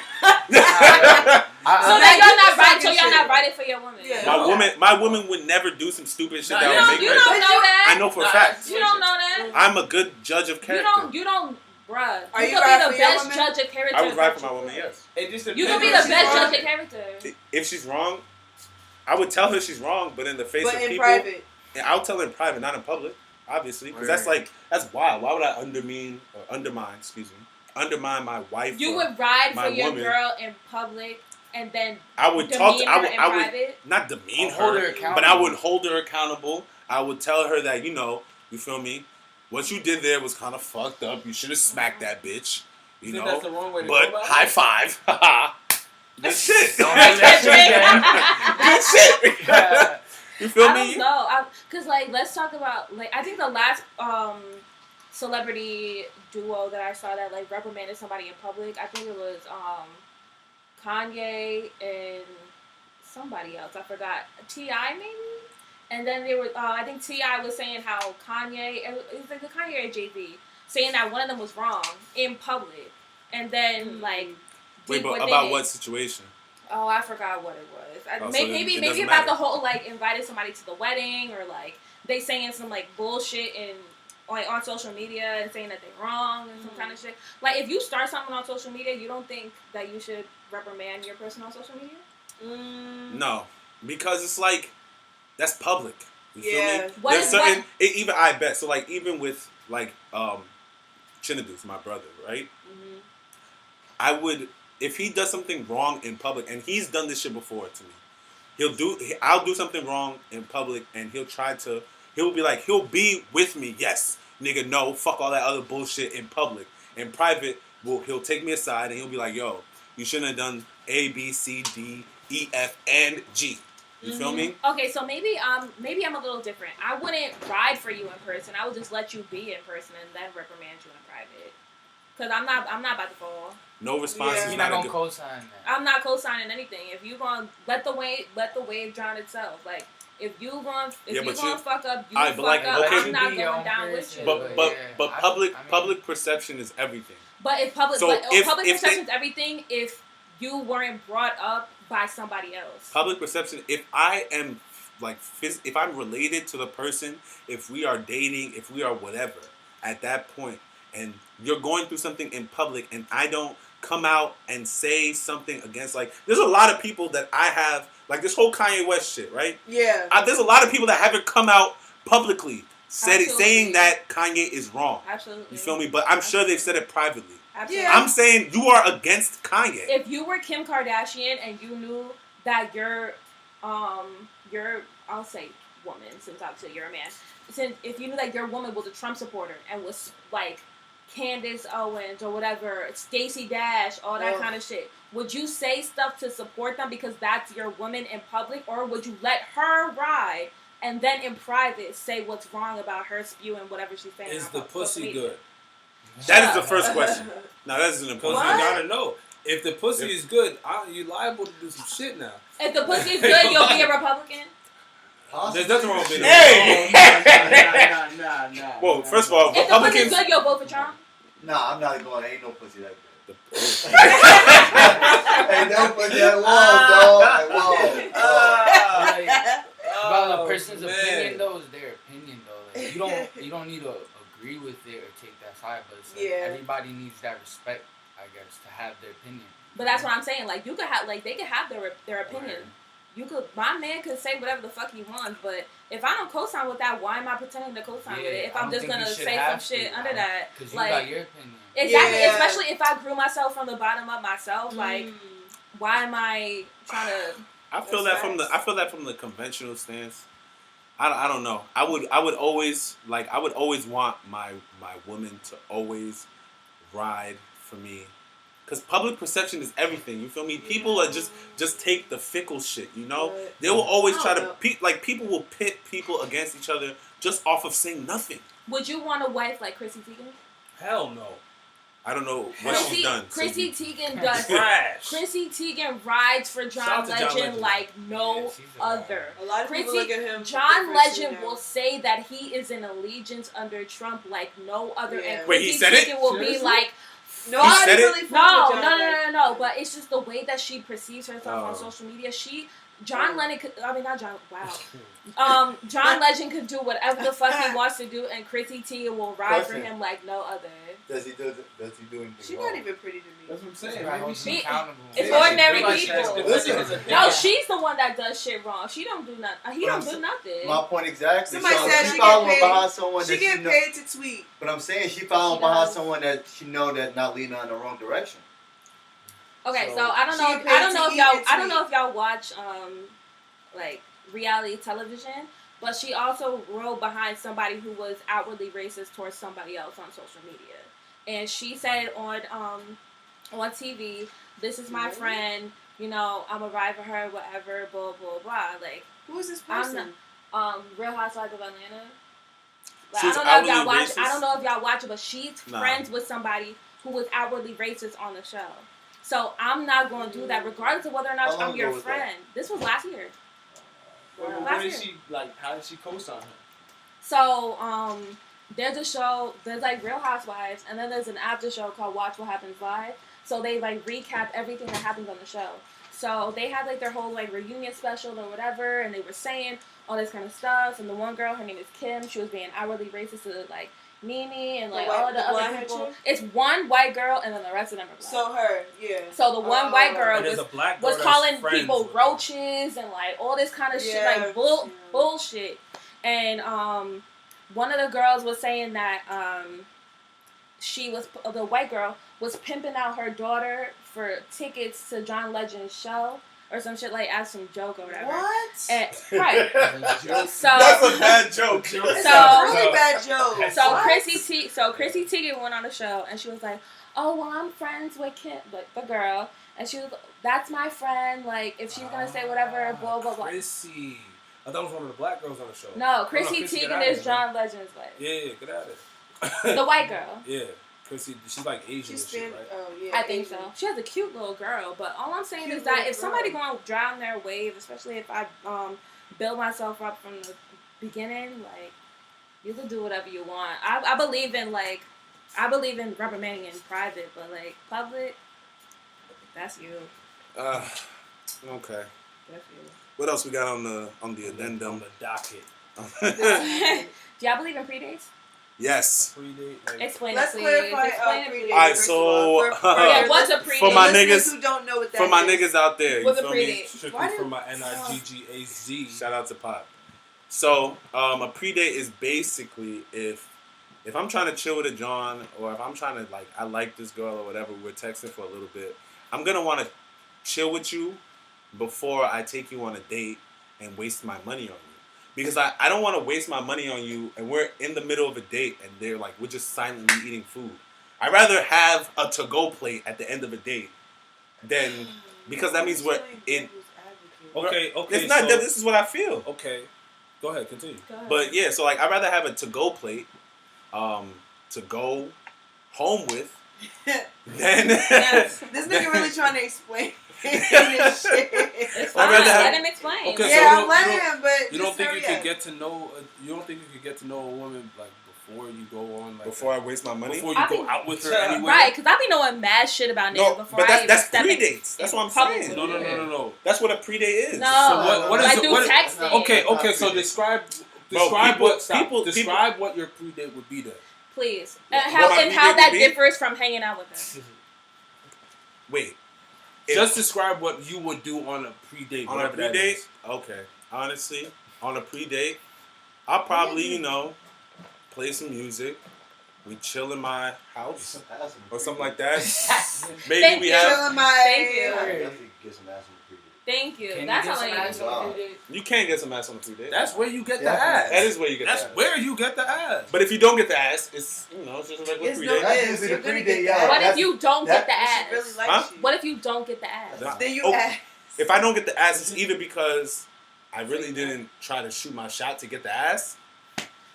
Speaker 2: So y'all not writing for your woman.
Speaker 3: Yeah. My woman would never do some stupid shit that would make her.
Speaker 2: You don't know that.
Speaker 3: I know for a fact.
Speaker 2: You don't know that.
Speaker 3: I'm a good judge of character.
Speaker 2: You don't, bruh.
Speaker 1: Are
Speaker 2: you
Speaker 1: you
Speaker 2: could
Speaker 1: right
Speaker 2: be the
Speaker 1: for your
Speaker 2: best
Speaker 1: woman?
Speaker 2: judge of character.
Speaker 3: I would ride for my woman. Yes.
Speaker 2: You could be the best judge of character.
Speaker 3: If she's wrong, I would tell her she's wrong, but in the face of people. But in private. And I'll tell her in private, not in public, obviously, because that's wild. Why would I undermine my wife?
Speaker 2: You would ride for your
Speaker 3: woman.
Speaker 2: Girl in public, and then
Speaker 3: I would
Speaker 2: demean
Speaker 3: talk.
Speaker 2: her in private.
Speaker 3: Not demean her, but I would hold her accountable. I would tell her that you feel me. What you did there was kind of fucked up. You should have smacked that bitch. You know,
Speaker 7: that's the wrong way to
Speaker 3: but
Speaker 7: go about
Speaker 3: high
Speaker 7: it?
Speaker 3: five. Good shit. Good shit. You feel me?
Speaker 2: I don't know. Cause let's talk about I think the last celebrity duo that I saw that reprimanded somebody in public. I think it was Kanye and somebody else. I forgot. T.I. maybe. And then there was I think T.I. was saying how Kanye. It was like the Kanye or Jay-Z saying that one of them was wrong in public, and then
Speaker 3: Wait, but about what situation?
Speaker 2: Oh, I forgot what it was. Maybe about
Speaker 3: matter.
Speaker 2: the whole inviting somebody to the wedding, or they saying some bullshit and on social media and saying that they're wrong and some kind of shit. If you start something on social media, you don't think that you should reprimand your person on social media?
Speaker 3: No, because it's that's public. You feel me?
Speaker 2: There's certain
Speaker 3: even I bet so even with Chinadu, my brother, right? Mm-hmm. I would. If he does something wrong in public, and he's done this shit before to me, I'll do something wrong in public, and he'll be with me, yes, nigga, no, fuck all that other bullshit in public. In private, he'll take me aside, and he'll be like, yo, you shouldn't have done A, B, C, D, E, F, and G. You feel me?
Speaker 2: Okay, so maybe I'm a little different. I wouldn't ride for you in person. I would just let you be in person and then reprimand you in private. Cause I'm not about to fall.
Speaker 3: No response.
Speaker 9: You're not gonna co-sign that.
Speaker 2: I'm not co-signing anything. If you gonna let the wave drown itself. If you gonna fuck up, you fuck up.
Speaker 3: Okay,
Speaker 2: I'm not going down with you.
Speaker 3: But public perception is everything.
Speaker 2: But if public perception is everything, if you weren't brought up by somebody else.
Speaker 3: Public perception. If I am if I'm related to the person, if we are dating, if we are whatever, at that point. And you're going through something in public, and I don't come out and say something against, there's a lot of people that I have, this whole Kanye West shit, right? Yeah. There's a lot of people that haven't come out publicly saying that Kanye is wrong. Absolutely. You feel me? But I'm sure they've said it privately. Absolutely. I'm saying you are against Kanye.
Speaker 2: If you were Kim Kardashian and you knew that your I'll say woman, since obviously you're a man, if you knew that your woman was a Trump supporter and was Candace Owens or whatever, Stacey Dash, all that kind of shit, would you say stuff to support them because that's your woman in public, or would you let her ride and then in private say what's wrong about her spewing whatever she's saying?
Speaker 5: Is the pussy good?
Speaker 3: That is the first question. Now that's an
Speaker 5: Because
Speaker 3: important.
Speaker 5: you gotta know. If the pussy is good, you liable to do some shit now.
Speaker 2: If the pussy is good, you'll be a Republican.
Speaker 5: There's nothing wrong with being
Speaker 3: Hey!
Speaker 7: Nah.
Speaker 3: Well, first of all,
Speaker 2: If the pussy is
Speaker 3: Republicans.
Speaker 2: good, you'll vote for Trump.
Speaker 8: Nah, I'm not going. Ain't no pussy like that.
Speaker 3: Hey,
Speaker 8: Ain't no pussy at all, dog.
Speaker 9: About a person's
Speaker 5: man.
Speaker 9: opinion though is their opinion though. Like, you don't need to agree with it or take that side, but it's like everybody needs that respect, I guess, to have their opinion.
Speaker 2: But that's what I'm saying. Like you could have, like they could have their opinion. You could, my man could say whatever the fuck he wants, but if I don't co-sign with that, why am I pretending to co-sign with it? If I'm just gonna say some shit under that,
Speaker 9: because you
Speaker 2: like,
Speaker 9: got your opinion.
Speaker 2: Exactly, especially if I grew myself from the bottom up myself. Like, why am I trying to?
Speaker 3: I feel that from the conventional stance. I don't know. I would always want my woman to always ride for me. Because public perception is everything. You feel me? People are just take the fickle shit, you know? They will always try to... people will pit people against each other just off of saying nothing.
Speaker 2: Would you want a wife like Chrissy Teigen?
Speaker 5: Hell no.
Speaker 3: I don't know what she's done.
Speaker 2: Chrissy Teigen does...
Speaker 5: Trash.
Speaker 2: Chrissy Teigen rides for John Legend like no other.
Speaker 1: A lot of people look at him.
Speaker 2: John Legend will say that he is in allegiance under Trump like no other. And
Speaker 3: Wait, he said
Speaker 2: Teigen
Speaker 3: it?
Speaker 2: will be like...
Speaker 1: No, I didn't really
Speaker 2: No. But it's just the way that she perceives herself on social media. John Legend could do whatever the fuck he wants to do, and Chrissy Teigen will ride for him like no other.
Speaker 8: Does he do anything?
Speaker 1: She's not even pretty to me.
Speaker 7: That's what I'm saying.
Speaker 9: Maybe she's accountable.
Speaker 2: It's ordinary
Speaker 7: Listen.
Speaker 2: people. No, she's the one that does shit wrong. She don't do nothing. He don't do nothing.
Speaker 8: My point exactly.
Speaker 1: Somebody said
Speaker 8: she
Speaker 1: she
Speaker 8: following
Speaker 1: get paid.
Speaker 8: behind someone
Speaker 1: She
Speaker 8: that
Speaker 1: get
Speaker 8: she know.
Speaker 1: paid to tweet.
Speaker 8: But I'm saying she following behind someone that she know that not leading her in the wrong direction.
Speaker 2: Okay, so I don't know if y'all watch like reality television, but she also rode behind somebody who was outwardly racist towards somebody else on social media. And she said on TV, "This is my friend, you know, I'm a ride for her, whatever, blah blah blah." Like,
Speaker 1: who is this person?
Speaker 2: Real Housewives of Atlanta. Like,
Speaker 3: She's
Speaker 2: I don't know if y'all
Speaker 3: outwardly
Speaker 2: watch.
Speaker 3: racist?
Speaker 2: I don't know if y'all watch it, but she's friends with somebody who was outwardly racist on the show. So I'm not going to do that, regardless of whether or not I'm your friend. This was last year.
Speaker 7: How did she co-sign her?
Speaker 2: So there's a show. There's like Real Housewives, and then there's an after show called Watch What Happens Live. So they like recap everything that happens on the show. So they had like their whole like reunion special or whatever, and they were saying all this kind of stuff. And the one girl, her name is Kim, she was being outwardly racist to like Mimi and like all the other people. It's one white girl, and then the rest of them are black.
Speaker 1: So her, yeah.
Speaker 2: So the one white girl was calling people
Speaker 5: with
Speaker 2: roaches and like all this kind of shit, like bullshit. And one of the girls was saying that the white girl was pimping out her daughter for tickets to John Legend's show or some shit, like as some joke or whatever.
Speaker 1: What?
Speaker 2: And, right. So
Speaker 3: that's a bad joke.
Speaker 1: It's a really bad joke.
Speaker 2: So Chrissy Teigen went on the show and she was like, "Oh well, I'm friends with Kim, like the girl," and she was, "That's my friend. Like if she's gonna say whatever, blah blah blah."
Speaker 5: Chrissy, I thought it was one of the black girls on the show.
Speaker 2: No, Chrissy Teigen is John Legend's wife.
Speaker 5: Yeah, get out of
Speaker 2: it. The white girl.
Speaker 5: Yeah. Chrissy, she's like Asian and shit, right?
Speaker 1: Oh, yeah,
Speaker 2: I think so. She has a cute little girl, but all I'm saying is that if somebody going to drown their wave, especially if I build myself up from the beginning, like, you can do whatever you want. I believe in reprimanding in private, but like public, that's you.
Speaker 3: Okay.
Speaker 2: That's you.
Speaker 3: What else we got on the addendum?
Speaker 5: On the docket.
Speaker 2: Do y'all believe in predates?
Speaker 3: Yes.
Speaker 5: Predate. Like,
Speaker 2: Explain
Speaker 1: Let's
Speaker 2: it,
Speaker 1: clarify
Speaker 2: please.
Speaker 3: All right, so
Speaker 2: what's a predate?
Speaker 3: for my niggas
Speaker 1: who don't know what that
Speaker 3: for my
Speaker 1: is.
Speaker 3: niggas out there,
Speaker 2: What's
Speaker 3: you
Speaker 2: a
Speaker 3: feel me?
Speaker 2: predate?
Speaker 5: strictly from my NIGGAZ.
Speaker 3: Shout out to Pop. So a predate is basically if I'm trying to chill with a John, or if I'm trying to I like this girl or whatever, we're texting for a little bit, I'm gonna want to chill with you before I take you on a date and waste my money on you. Because I don't want to waste my money on you, and we're in the middle of a date, and we're just silently eating food. I'd rather have a to-go plate at the end of a date than, because that means we're in.
Speaker 5: Okay.
Speaker 3: It's not. This is what I feel.
Speaker 5: Okay, go ahead, continue.
Speaker 3: But yeah, so I'd rather have a to-go plate, to go home with, then
Speaker 2: Yes.
Speaker 1: This nigga really trying to explain this shit.
Speaker 2: It's fine. Let him explain.
Speaker 5: Okay,
Speaker 1: Yeah,
Speaker 5: so
Speaker 1: I'm letting him, but
Speaker 5: you don't
Speaker 1: just
Speaker 5: think you
Speaker 1: hurry
Speaker 5: could
Speaker 1: up.
Speaker 5: get to know? You don't think you could get to know a woman like before you go on? Like
Speaker 3: before I waste my money.
Speaker 5: before you go out with her anywhere?
Speaker 2: Right, because I be knowing mad shit about niggas before
Speaker 3: but
Speaker 2: I even
Speaker 3: that's
Speaker 2: step in.
Speaker 3: predates. That's what I'm
Speaker 2: public
Speaker 3: saying.
Speaker 2: with them.
Speaker 5: No.
Speaker 3: That's what a predate is.
Speaker 2: No,
Speaker 5: So what is
Speaker 2: like
Speaker 5: it?
Speaker 2: through
Speaker 5: What is,
Speaker 2: texting.
Speaker 5: okay. So describe
Speaker 3: people-
Speaker 5: describe what your predate would be then.
Speaker 2: Please.
Speaker 3: What
Speaker 2: And how
Speaker 3: my
Speaker 2: that
Speaker 3: predate would be?
Speaker 2: differs from hanging out with them.
Speaker 3: Wait.
Speaker 5: Just describe what you would do on a predate.
Speaker 3: On a
Speaker 5: whatever that
Speaker 3: predate?
Speaker 5: is.
Speaker 3: Okay. Honestly, on a predate, I'll probably, play some music. We chill in my house or something like that. Maybe
Speaker 2: Thank
Speaker 3: we
Speaker 2: you.
Speaker 3: have.
Speaker 1: Chill in my.
Speaker 2: Thank you.
Speaker 8: Definitely get some ass on the predate.
Speaker 2: Thank you.
Speaker 9: Can
Speaker 2: That's
Speaker 9: you
Speaker 2: how
Speaker 9: get some
Speaker 2: I
Speaker 9: ass on the predate?
Speaker 3: You can't get some ass on a predate.
Speaker 5: That's where you get the
Speaker 8: Yeah.
Speaker 5: ass.
Speaker 3: That is where you get
Speaker 5: That's
Speaker 3: the ass.
Speaker 5: where you get the ass.
Speaker 3: But if you don't get the ass, it's it's just a regular
Speaker 1: It's
Speaker 3: predate.
Speaker 1: no
Speaker 8: That's
Speaker 1: ass.
Speaker 8: usually
Speaker 1: You're
Speaker 8: the
Speaker 1: gonna
Speaker 8: predate,
Speaker 1: get
Speaker 8: y'all.
Speaker 1: that.
Speaker 2: What
Speaker 8: That's-
Speaker 2: if you don't get the
Speaker 1: She
Speaker 2: ass?
Speaker 1: really likes
Speaker 3: Huh?
Speaker 1: you.
Speaker 2: What if you don't get the ass?
Speaker 3: Nah.
Speaker 1: Then you
Speaker 3: Oh,
Speaker 1: ask.
Speaker 3: If I don't get the ass, it's either because I really didn't try to shoot my shot to get the ass.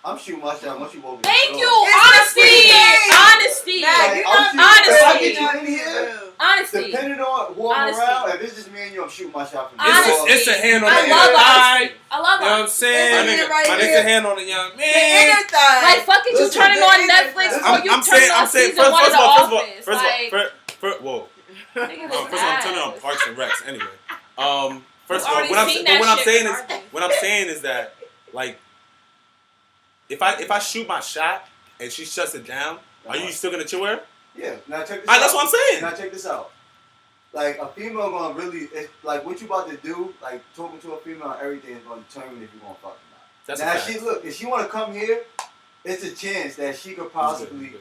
Speaker 8: I'm shooting my shot once you over the
Speaker 2: Thank
Speaker 8: door.
Speaker 2: you.
Speaker 1: It's
Speaker 2: Honesty.
Speaker 1: the
Speaker 2: Honesty.
Speaker 1: Nah,
Speaker 8: Like,
Speaker 1: you're
Speaker 8: I'm
Speaker 1: not
Speaker 8: shooting-
Speaker 2: honest.
Speaker 8: If I
Speaker 2: Honesty.
Speaker 8: get you in here,
Speaker 2: Honesty.
Speaker 8: depending on who I'm
Speaker 2: Honesty.
Speaker 8: around, if it's just me and you, I'm shooting my shot from the
Speaker 2: Honesty.
Speaker 8: door.
Speaker 5: It's a hand on
Speaker 2: I
Speaker 5: the
Speaker 2: love
Speaker 5: inner thigh.
Speaker 2: honesty. I love
Speaker 5: You know what I'm
Speaker 2: honesty.
Speaker 5: saying?
Speaker 1: This
Speaker 3: My
Speaker 1: nigga
Speaker 3: nigga-
Speaker 1: right
Speaker 3: my
Speaker 5: It's
Speaker 1: here.
Speaker 5: a hand on the young
Speaker 1: The
Speaker 5: man.
Speaker 1: inner thigh.
Speaker 2: Like, fuck it, you
Speaker 8: Listen,
Speaker 2: turning
Speaker 1: the
Speaker 2: on
Speaker 1: inner
Speaker 2: Netflix
Speaker 1: thigh.
Speaker 2: before you
Speaker 3: I'm
Speaker 2: turn
Speaker 3: saying,
Speaker 2: on
Speaker 3: I'm saying,
Speaker 2: season
Speaker 3: first
Speaker 2: one of
Speaker 3: of
Speaker 2: The
Speaker 3: all,
Speaker 2: Office.
Speaker 3: first of all,
Speaker 2: Like,
Speaker 3: whoa.
Speaker 2: niggas
Speaker 3: First of all, I'm turning on
Speaker 2: ass.
Speaker 3: Parks and Recs anyway. First of all,
Speaker 2: Already
Speaker 3: what
Speaker 2: seen that
Speaker 3: I'm
Speaker 2: shit
Speaker 3: saying is,
Speaker 2: regardless.
Speaker 3: what I'm saying is that, like, if I shoot my shot and she shuts it down, are you still gonna chill with her?
Speaker 8: Yeah, now check this
Speaker 3: Ah,
Speaker 8: out.
Speaker 3: that's what I'm saying.
Speaker 8: Now check this out. Like, a female gonna really, it's like what you about to do, like talking to a female and everything is gonna determine if you're gonna fuck or not.
Speaker 3: That's
Speaker 8: now,
Speaker 3: a fact.
Speaker 8: if she wanna come here, it's a chance that she could possibly,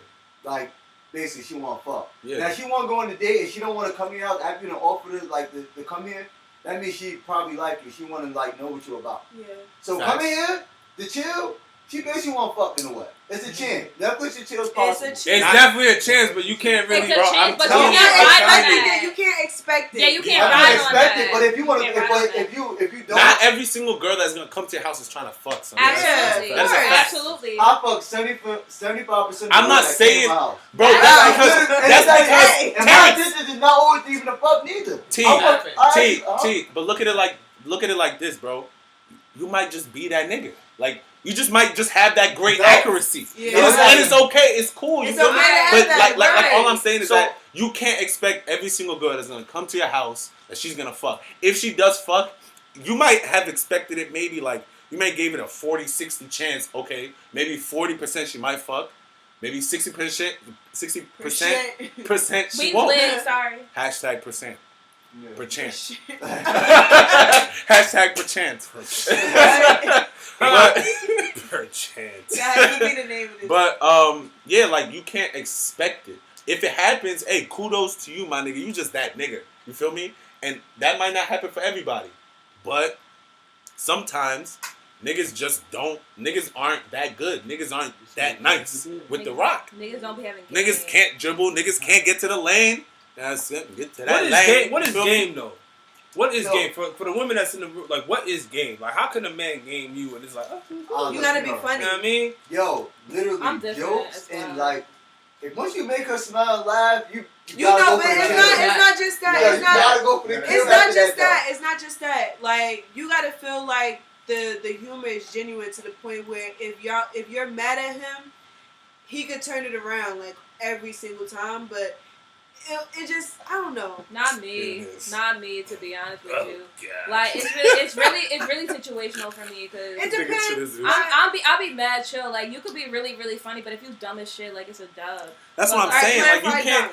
Speaker 8: like, basically she wanna fuck.
Speaker 3: Yeah.
Speaker 8: Now, she wanna go on the date and she don't wanna come here after you know, offer to, like, to come here, that means she probably like you. She wanna, like, know what you're about.
Speaker 1: Yeah.
Speaker 8: So
Speaker 3: Facts.
Speaker 8: come in here to chill. She basically want fuck in a way. It's a chance. Netflix and chill is
Speaker 1: It's
Speaker 8: possible.
Speaker 1: a chance.
Speaker 5: It's definitely a chance, but you can't really.
Speaker 2: It's a
Speaker 3: Bro,
Speaker 2: chance,
Speaker 3: I'm
Speaker 2: but you
Speaker 3: telling
Speaker 2: can't
Speaker 3: you,
Speaker 2: ride on
Speaker 3: I'm telling
Speaker 2: that.
Speaker 1: You can't expect it.
Speaker 2: Yeah, you can't
Speaker 8: I
Speaker 2: ride
Speaker 8: can
Speaker 2: on
Speaker 8: expect
Speaker 2: that.
Speaker 8: it, but if you want to,
Speaker 2: can't ride on that.
Speaker 8: if you don't,
Speaker 3: Not every single girl that's gonna come to your house is trying to fuck somebody.
Speaker 2: Absolutely.
Speaker 3: That's a fact.
Speaker 2: Absolutely.
Speaker 8: I fuck 75% of
Speaker 3: I'm not
Speaker 8: that
Speaker 3: saying-
Speaker 8: came out.
Speaker 3: Bro,
Speaker 2: That's
Speaker 3: that's
Speaker 8: And
Speaker 3: because
Speaker 8: my
Speaker 3: Terrence,
Speaker 8: intention is not always even to fuck neither.
Speaker 3: T,
Speaker 8: I fuck-
Speaker 3: T, but look at it like this, bro. You might just be that nigga. Like, you just might just have that great
Speaker 8: No.
Speaker 3: accuracy.
Speaker 1: Yeah.
Speaker 3: And it's okay. It's cool. You
Speaker 1: It's
Speaker 3: feel
Speaker 1: okay
Speaker 3: me?
Speaker 1: to have
Speaker 3: But
Speaker 1: that,
Speaker 3: like
Speaker 1: right.
Speaker 3: all I'm saying is
Speaker 5: So-
Speaker 3: that you can't expect every single girl that's gonna come to your house that she's gonna fuck. If she does fuck, you might have expected it. Maybe like you may give it a 40-60 chance. Okay, maybe 40% she might fuck. Maybe 60% she
Speaker 2: We
Speaker 3: won't.
Speaker 2: lit, sorry.
Speaker 3: Hashtag percent.
Speaker 8: Yeah.
Speaker 3: Perchance. Hashtag perchance. But
Speaker 5: Perchance.
Speaker 1: That would be the name of this.
Speaker 3: But yeah, like you can't expect it. If it happens, hey, kudos to you, my nigga. You just that nigga. You feel me? And that might not happen for everybody. But sometimes niggas aren't that good. Niggas aren't that nice with the rock.
Speaker 2: Niggas don't be having
Speaker 3: Niggas can't dribble. Niggas can't get to the lane. That's it. Get to that
Speaker 5: What is
Speaker 3: lane.
Speaker 5: game? What
Speaker 3: You
Speaker 5: is
Speaker 3: feel me?
Speaker 5: game though? What is
Speaker 8: No.
Speaker 5: game for the women that's in the room? Like, what is game? Like, how can a man game you and it's like, oh,
Speaker 1: You gotta be
Speaker 5: you
Speaker 1: funny.
Speaker 5: know what I mean?
Speaker 8: Yo, literally
Speaker 2: I'm different
Speaker 8: jokes
Speaker 2: as well.
Speaker 8: and like, if once you make her smile and laugh, you
Speaker 1: You
Speaker 8: gotta
Speaker 1: know,
Speaker 8: go
Speaker 1: but
Speaker 8: for the
Speaker 1: it's
Speaker 8: kill.
Speaker 1: not just that.
Speaker 8: Yeah,
Speaker 1: It's
Speaker 8: you
Speaker 1: not.
Speaker 8: gotta go for the kill.
Speaker 1: It's not
Speaker 8: after
Speaker 1: just
Speaker 8: though.
Speaker 1: that. It's not just that. Like, you gotta feel like the humor is genuine to the point where if you're mad at him, he could turn it around like every single time. But it just, I don't know.
Speaker 2: Not me.
Speaker 3: Goodness.
Speaker 2: Not me, to be honest with
Speaker 5: Oh,
Speaker 2: you.
Speaker 5: God.
Speaker 2: Like, it's really situational for me because
Speaker 1: It depends.
Speaker 2: I'll be mad chill. Like, you could be really, really funny, but if you dumb as shit, like, it's a dub.
Speaker 3: That's what I'm
Speaker 2: Alright,
Speaker 3: saying. Like
Speaker 1: clarify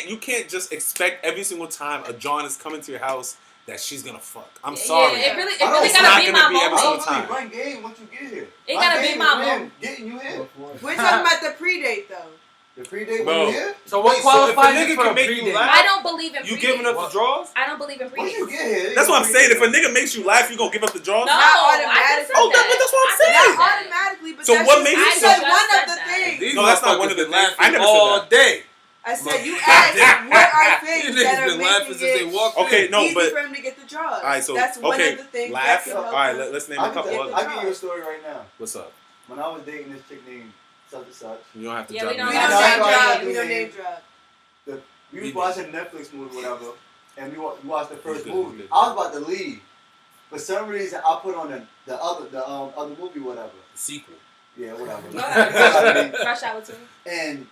Speaker 3: you can't just expect every single time a John is coming to your house that she's gonna fuck. I'm
Speaker 2: Yeah,
Speaker 3: sorry.
Speaker 2: it really
Speaker 8: I don't-
Speaker 2: gotta
Speaker 3: it's not
Speaker 2: be
Speaker 3: gonna
Speaker 2: my
Speaker 3: be every
Speaker 8: I
Speaker 2: moment.
Speaker 3: single
Speaker 8: don't really
Speaker 3: time.
Speaker 8: run game once you get here.
Speaker 2: It
Speaker 8: My
Speaker 2: gotta be
Speaker 8: game
Speaker 2: my
Speaker 8: is him
Speaker 2: moment.
Speaker 8: getting you here.
Speaker 1: We're talking about the predate though.
Speaker 8: The predate
Speaker 3: Bro.
Speaker 8: when you here.
Speaker 9: So what
Speaker 5: Wait, so if a
Speaker 9: qualifies
Speaker 5: nigga
Speaker 9: it for
Speaker 5: can
Speaker 9: a
Speaker 5: make you
Speaker 9: predate?
Speaker 5: laugh-
Speaker 2: I don't believe in
Speaker 5: You
Speaker 2: predates.
Speaker 5: giving up the draws?
Speaker 2: I don't believe in
Speaker 8: Once you
Speaker 2: predates.
Speaker 8: get here,
Speaker 3: That's what I'm saying. If a nigga makes you laugh, you gonna give up the draws?
Speaker 2: No,
Speaker 1: Not
Speaker 2: I
Speaker 1: automatically.
Speaker 2: just said
Speaker 3: Oh,
Speaker 2: that.
Speaker 3: but that's what I'm
Speaker 2: I just
Speaker 3: saying.
Speaker 2: said
Speaker 1: Not
Speaker 2: that.
Speaker 1: automatically, but
Speaker 3: So
Speaker 1: that's
Speaker 3: what
Speaker 1: just,
Speaker 3: makes
Speaker 1: you
Speaker 3: you
Speaker 1: said
Speaker 2: so-
Speaker 1: one of
Speaker 2: said
Speaker 1: the
Speaker 2: that.
Speaker 1: things.
Speaker 5: These
Speaker 3: No, that's not one of the
Speaker 5: motherfuckers been
Speaker 3: things. I
Speaker 5: laughing
Speaker 3: never
Speaker 5: all
Speaker 3: said that.
Speaker 5: day.
Speaker 1: I said you asked what are things
Speaker 5: These
Speaker 1: that
Speaker 5: niggas
Speaker 1: are
Speaker 5: been laughing
Speaker 1: making
Speaker 5: since they
Speaker 1: it
Speaker 5: walked
Speaker 3: Okay,
Speaker 5: in.
Speaker 3: no,
Speaker 1: easy
Speaker 3: but
Speaker 1: for him to get the draws.
Speaker 3: all right. So
Speaker 1: that's one
Speaker 3: okay,
Speaker 1: of the things
Speaker 3: laugh.
Speaker 1: that can
Speaker 3: All
Speaker 1: help
Speaker 3: right,
Speaker 1: him.
Speaker 3: let's name a couple
Speaker 1: get
Speaker 3: others.
Speaker 1: the
Speaker 8: I'll give you a story right now.
Speaker 3: What's up?
Speaker 8: When I was dating this chick named such and such.
Speaker 3: You don't have to
Speaker 2: Yeah,
Speaker 3: drop
Speaker 2: we don't
Speaker 3: names.
Speaker 2: have
Speaker 8: name
Speaker 2: to
Speaker 8: drop.
Speaker 1: We don't name drop.
Speaker 8: We was watching a Netflix movie, whatever, and we watched the first
Speaker 3: Good,
Speaker 8: movie.
Speaker 3: good.
Speaker 8: I was about to leave. For some reason, I put on the other movie, whatever.
Speaker 5: The sequel.
Speaker 8: Yeah, whatever.
Speaker 2: Go ahead. Rush Hour 2.
Speaker 8: And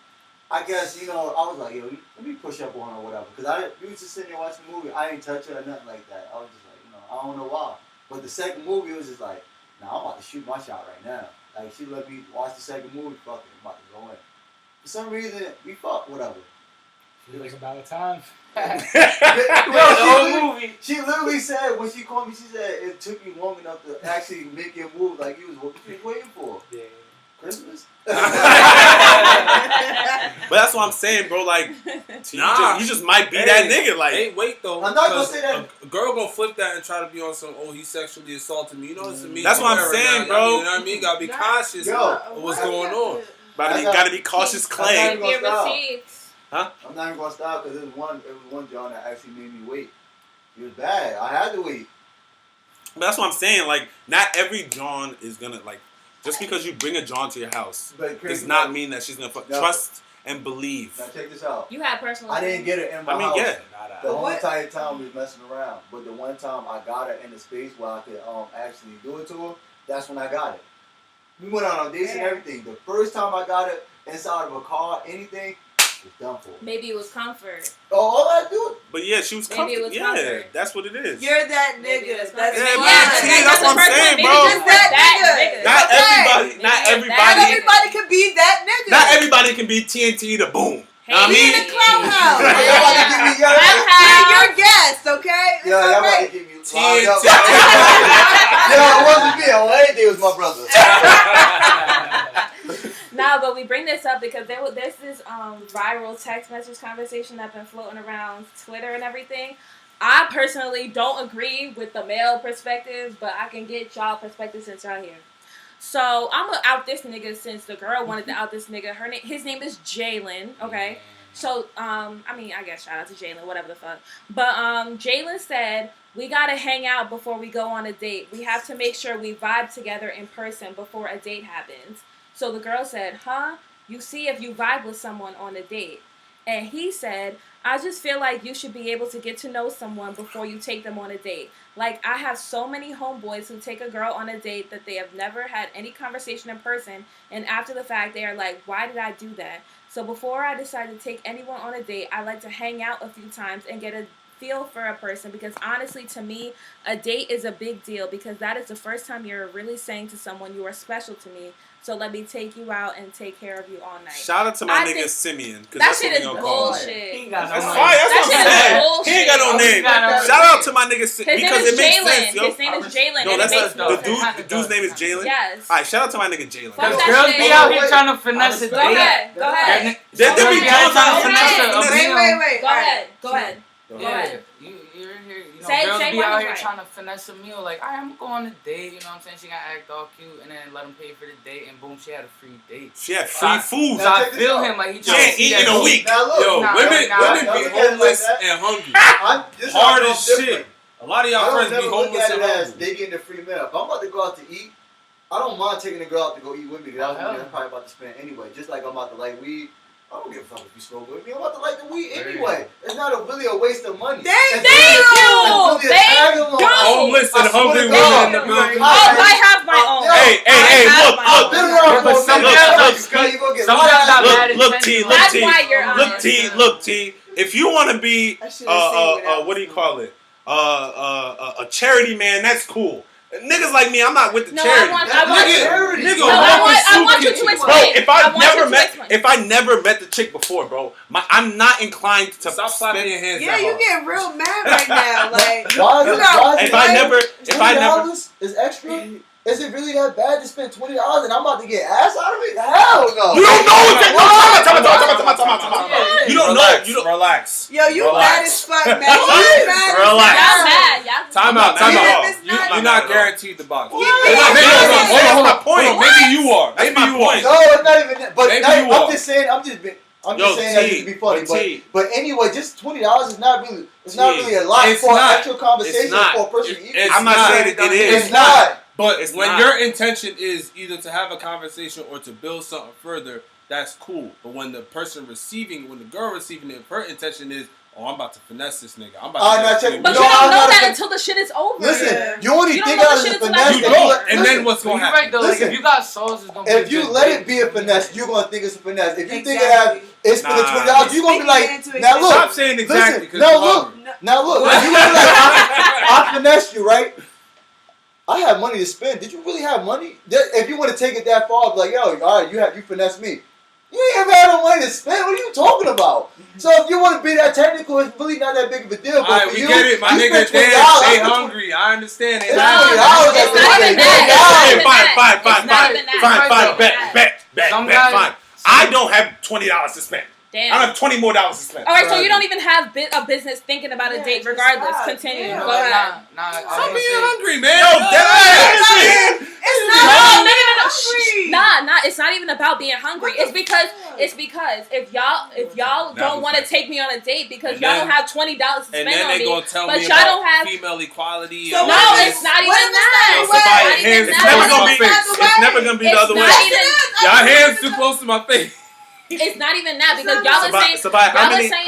Speaker 8: I guess, I was like, yo, let me push up on her or whatever. Because we was just sitting there watching the movie. I ain't touch her or nothing like that. I was just like, I don't know why. But the second movie was just like, nah, I'm about to shoot my shot right now. Like, she let me watch the second movie. Fuck it, I'm about to go in. For some reason, we fucked, whatever.
Speaker 9: It was about a time.
Speaker 8: She literally said, when she called me, she said, it took you long enough to actually make your move. Like, what you waiting for?
Speaker 9: Yeah.
Speaker 8: Christmas?
Speaker 3: But that's what I'm saying, bro. Like, you just might be that nigga. Like,
Speaker 5: hey, wait though.
Speaker 8: I'm not gonna say that.
Speaker 5: A girl gonna flip that and try to be on some. Oh, he sexually assaulted me. You know, it's a me.
Speaker 3: That's what I'm saying, bro.
Speaker 5: You know what I mean? Gotta be conscious of what's going on.
Speaker 3: but you gotta be cautious, Clay.
Speaker 2: Give your receipts.
Speaker 8: I'm not even gonna stop because it was one John that actually made me wait. It was bad. I had to wait.
Speaker 3: But that's what I'm saying. Like, not every John is gonna like. Just because you bring a John to your house does not mean that she's gonna trust and believe.
Speaker 8: Now check this out.
Speaker 2: You had personal.
Speaker 8: I didn't get her in my house.
Speaker 3: Yeah.
Speaker 8: The whole entire time we was messing around, but the one time I got her in the space where I could actually do it to her, that's when I got it. We went on dates and everything. The first time I got it inside of a car, anything, was done for.
Speaker 2: Maybe it was comfort.
Speaker 8: All I do.
Speaker 3: But yeah, she was comfortable. Yeah,
Speaker 2: comfort.
Speaker 3: that's what it is.
Speaker 1: You're that nigga. That's
Speaker 3: that's what I'm saying, bro.
Speaker 1: Just that nigga.
Speaker 3: Not everybody
Speaker 1: can be that nigga.
Speaker 3: Not everybody can be TNT to boom.
Speaker 2: Hey,
Speaker 3: I mean,
Speaker 1: in the clown house.
Speaker 2: Clown
Speaker 1: Your guest, okay? It's
Speaker 8: y'all
Speaker 1: all
Speaker 8: about
Speaker 1: right.
Speaker 8: to give me
Speaker 3: TNT.
Speaker 8: it wasn't me. Anything was my brother.
Speaker 2: No, but we bring this up because there's this viral text message conversation that's been floating around Twitter and everything. I personally don't agree with the male perspective, but I can get y'all perspective since y'all here. So I'm gonna out this nigga since the girl wanted to out this nigga. His name is Jalen. Okay. So I guess shout out to Jalen, whatever the fuck. But Jalen said we gotta hang out before we go on a date. We have to make sure we vibe together in person before a date happens. So the girl said, huh? You see if you vibe with someone on a date. And he said, I just feel like you should be able to get to know someone before you take them on a date. Like, I have so many homeboys who take a girl on a date that they have never had any conversation in person. And after the fact, they are like, why did I do that? So before I decide to take anyone on a date, I like to hang out a few times and get a feel for a person, because honestly, to me, a date is a big deal because that is the first time you're really saying to someone you are special to me. So let me take you out and take care of you all night.
Speaker 3: Shout out to my nigga Simeon.
Speaker 2: That shit is bullshit.
Speaker 9: He ain't got no
Speaker 3: That's
Speaker 9: name.
Speaker 3: fine. That's what I'm saying. He ain't got no name. Shout out to my nigga Simeon because it makes sense, yo.
Speaker 2: His name is Jalen.
Speaker 3: No, that's
Speaker 2: the
Speaker 3: dude's name is Jalen.
Speaker 2: Yes.
Speaker 3: All right, shout out to my nigga Jalen.
Speaker 9: Because girls be out here trying to finesse a date.
Speaker 2: Go ahead.
Speaker 9: Go ahead.
Speaker 3: They be trying to finesse
Speaker 1: Wait.
Speaker 2: Go ahead.
Speaker 9: Yeah, you're here. You know,
Speaker 2: Say
Speaker 9: girls be
Speaker 2: one
Speaker 9: out
Speaker 2: more
Speaker 9: here
Speaker 2: right.
Speaker 9: trying to finesse a meal. Like, I'm gonna go on a date. You know what I'm saying? She gonna act all cute, and then let him pay for the date, and boom, she had a free date.
Speaker 3: She had free food.
Speaker 9: So I feel him like he
Speaker 3: She ain't eating in a week.
Speaker 8: Now look,
Speaker 5: Yo, women be homeless and hungry. Hard as shit. A lot of y'all friends be homeless and hungry.
Speaker 8: They getting the free meal. If I'm about to go out to eat, I don't mind taking the girl out to go eat with me. Because I'm probably about to spend anyway. Just like I'm about to like weed. I don't give a fuck if you smoke with me. I'm about to like the weed anyway. It's not really a waste of money.
Speaker 2: Thank you.
Speaker 5: Homeless and hungry women in the building.
Speaker 2: I have my own.
Speaker 3: Hey, look, T. If you want to be, what do you call it? A charity man, that's cool. Niggas like me, I'm not with the charity.
Speaker 2: I want you to explain.
Speaker 3: Bro, if I never met the chick before, bro, I'm not inclined to
Speaker 5: stop slapping your hands.
Speaker 1: Yeah, you getting real mad right now. Like,
Speaker 8: if
Speaker 3: I never,
Speaker 8: is extra. Is it really that bad to spend $20 and I'm about to get ass out of it? Hell no.
Speaker 3: You don't know it. You don't know. You don't
Speaker 5: relax.
Speaker 1: Yo, you mad as fuck, man.
Speaker 3: Relax.
Speaker 2: Y'all mad.
Speaker 5: Time out. You're not guaranteed the box.
Speaker 3: Hold on. My point.
Speaker 5: Maybe you are. Maybe you are.
Speaker 8: No, it's not even that. But I'm just saying that to be funny. But anyway, just $20 is not really. It's not really a lot for an actual conversation for a person to eat.
Speaker 3: I'm not saying it is.
Speaker 8: It's not.
Speaker 5: But
Speaker 3: It's
Speaker 5: when
Speaker 3: not.
Speaker 5: your intention is either to have a conversation or to build something further, that's cool. But when the girl receiving it, if her intention is, oh, I'm about to finesse this nigga. I'm about to
Speaker 2: But you don't know that until the shit is over.
Speaker 8: Listen, you only think that is a finesse.
Speaker 5: You don't. And then what's going to happen?
Speaker 9: Right, though, like, if you got sauce, it's going to be
Speaker 8: if you let it be a finesse, you're going to think it's a finesse. If you think it's for the $20, you're going to be like, now look.
Speaker 5: Stop saying exactly.
Speaker 8: Listen, now look. Now look. You're going to be like, I finessed you, right? I have money to spend. Did you really have money? If you want to take it that far, be like, yo, all right, you finessed me. You ain't ever had no money to spend. What are you talking about? So if you want to be that technical, it's really not that big of a deal. But
Speaker 5: Alright, we get it. My nigga, they hungry. I understand.
Speaker 8: It's not even
Speaker 3: that. Fine. I don't have $20 to spend.
Speaker 2: Damn.
Speaker 3: I have $20 more to spend.
Speaker 2: All right, so you don't even have a business thinking about a date, regardless. Continue. Go ahead.
Speaker 5: Stop being hungry, man.
Speaker 3: Yo,
Speaker 2: No, it's not even about being hungry. It's because if y'all don't want to take me on a date because y'all don't have $20 to spend on me,
Speaker 5: gonna tell
Speaker 2: but
Speaker 5: me
Speaker 2: y'all don't have
Speaker 5: female equality.
Speaker 2: So no, it's not even that.
Speaker 3: It's never gonna be the other way.
Speaker 5: Y'all hands too close to my face.
Speaker 2: It's not even that because y'all are saying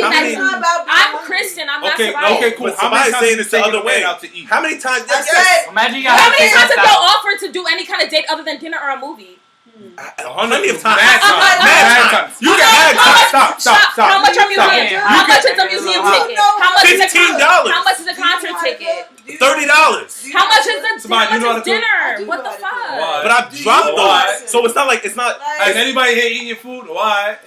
Speaker 3: that
Speaker 2: I'm Christian. I'm not Sabai.
Speaker 3: Okay, cool. How many times saying this the other way? How many times?
Speaker 9: Imagine
Speaker 2: how many times have y'all offered to do any kind of date other than dinner or a movie?
Speaker 3: Plenty of times.
Speaker 5: Mad times.
Speaker 3: You can have stop.
Speaker 2: How much are museum? How much is a museum ticket? How much is
Speaker 3: $15.
Speaker 2: How much is a concert ticket?
Speaker 3: $30.
Speaker 2: How much is dinner? What the fuck?
Speaker 3: But I've dropped those, so it's not like it's not.
Speaker 5: Has anybody here eating your food? Why?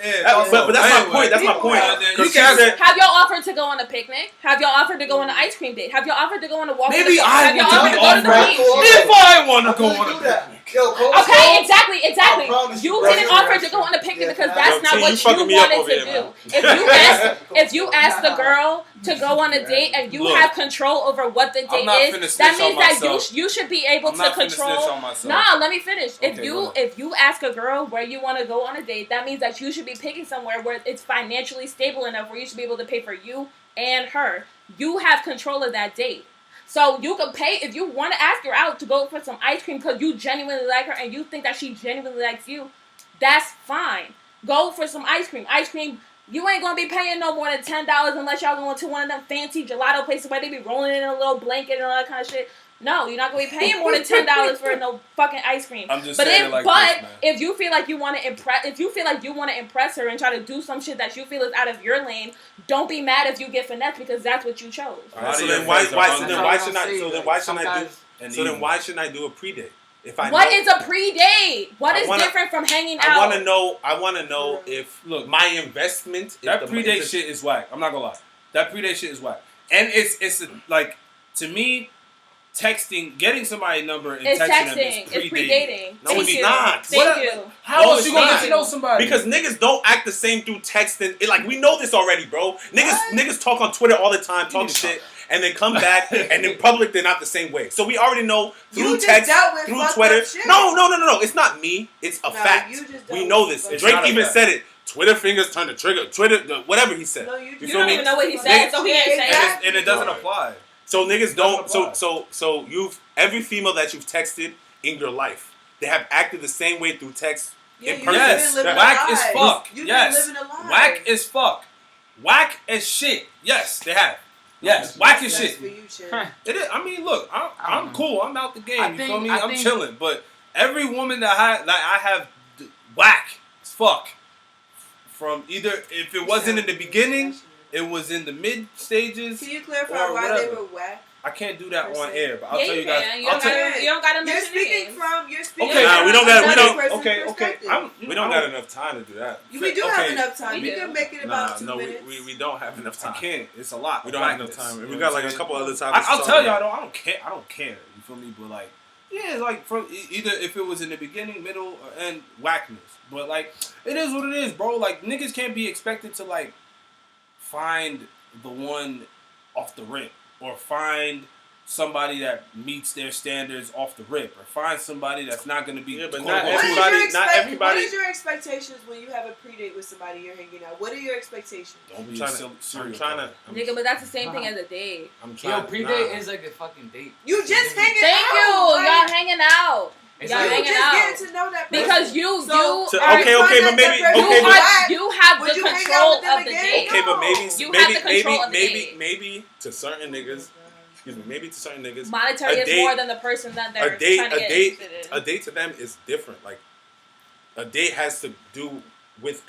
Speaker 3: But that's my point. That's my point.
Speaker 2: Have y'all offered to go on a picnic? Have y'all offered to go on an ice cream date? Have y'all offered to go on a walk?
Speaker 5: Maybe I
Speaker 2: want to go to the beach.
Speaker 5: If I want to go on a picnic.
Speaker 2: Okay, exactly. You didn't offer to go on a picnic because that's not what you wanted to do. If you ask the girl to go on a date and you have control over what the date is, that means that you should be able to control. Nah, let me finish. If you ask a girl where you want to go on a date, that means that you should be picking somewhere where it's financially stable enough where you should be able to pay for you and her. You have control of that date. So you can pay if you want to ask her out to go for some ice cream because you genuinely like her and you think that she genuinely likes you. That's fine. Go for some ice cream. Ice cream, you ain't going to be paying no more than $10 unless y'all going to one of them fancy gelato places where they be rolling it in a little blanket and all that kind of shit. No, you're not going to be paying more than $10 for no fucking ice cream.
Speaker 5: I'm just saying it like this, man.
Speaker 2: If you feel like you want to impress her and try to do some shit that you feel is out of your lane, don't be mad if you get finessed because that's what you chose.
Speaker 3: So then why shouldn't I do a pre-date?
Speaker 2: What is a pre-date? What is different from hanging out?
Speaker 3: I want to know if my investment.
Speaker 5: That pre-date shit is whack. I'm not gonna lie. That pre-date shit is whack. And it's like, to me, getting somebody's number and texting them is predating.
Speaker 3: No, it's not.
Speaker 2: Thank you.
Speaker 5: How else you gonna get to know somebody?
Speaker 3: Because niggas don't act the same through texting. Like, we know this already, bro. Niggas talk on Twitter all the time, talking shit, and then come back, and in public they're not the same way. So we already know through text, through Twitter. No. It's not me. It's a fact. We know this. Drake even said it. Twitter fingers turn the trigger. Twitter, whatever he said.
Speaker 2: You don't even know what he said, so he ain't saying it.
Speaker 5: And it doesn't apply.
Speaker 3: So niggas don't. So every female that you've texted in your life, they have acted the same way through text. In person.
Speaker 5: Yes, whack as fuck. Yes, whack as fuck. Whack as shit. Yes, they have. Yes, whack as shit. It is. I mean, look, I'm cool. I'm out the game. You feel me? I'm chilling. But every woman that I have whack as fuck. From either, if it wasn't in the beginning, it was in the mid stages.
Speaker 1: Can you clarify why they were whack?
Speaker 5: I can't do that on air, but I'll tell you guys.
Speaker 2: You don't got to mention names.
Speaker 1: You're speaking
Speaker 3: okay,
Speaker 1: from
Speaker 3: we don't got
Speaker 1: enough
Speaker 3: time to do that.
Speaker 1: We do have enough time. We can make it about 2 minutes.
Speaker 3: We don't have enough time.
Speaker 5: I can't. It's a lot.
Speaker 3: We don't have enough time. We got like a couple other topics.
Speaker 5: I'll tell y'all though. I don't care. You feel me? But like, yeah, like from either if it was in the beginning, middle, or end, whackness. But like, it is what it is, bro. Like, niggas can't be expected to like find the one off the rip or find somebody that meets their standards off the rip, or find somebody that's not going to be.
Speaker 3: Yeah, but
Speaker 5: quote,
Speaker 3: not
Speaker 5: unquote,
Speaker 3: everybody.
Speaker 1: What is your expectations when you have a predate with somebody you're hanging out? What are your expectations?
Speaker 5: Don't
Speaker 3: I'm
Speaker 5: be
Speaker 3: trying
Speaker 5: a
Speaker 3: to.
Speaker 5: serial
Speaker 3: I'm trying
Speaker 5: killer.
Speaker 3: to.
Speaker 2: Nigga, but that's the same thing as a date.
Speaker 3: I'm
Speaker 9: Yo,
Speaker 3: trying.
Speaker 9: predate is like a fucking date.
Speaker 1: You just hanging
Speaker 2: Thank
Speaker 1: out.
Speaker 2: you.
Speaker 1: Like,
Speaker 2: Y'all hanging out.
Speaker 9: It's
Speaker 2: Y'all
Speaker 9: like-
Speaker 1: you
Speaker 2: hanging
Speaker 1: just
Speaker 2: out.
Speaker 1: getting to know that person.
Speaker 2: Because you are
Speaker 3: okay, but maybe
Speaker 2: you have
Speaker 1: Would
Speaker 2: the
Speaker 1: you hang
Speaker 2: control
Speaker 1: out with them
Speaker 2: of the
Speaker 1: again?
Speaker 2: date.
Speaker 3: Okay, but maybe
Speaker 2: You have the control of the
Speaker 3: maybe to certain niggas. Excuse me. Maybe to certain niggas.
Speaker 2: Monetary
Speaker 3: a
Speaker 2: is
Speaker 3: date-
Speaker 2: more than the person that they're
Speaker 3: a date,
Speaker 2: trying to
Speaker 3: a
Speaker 2: get
Speaker 3: date,
Speaker 2: interested in.
Speaker 3: a date to them is different. Like a date has to do with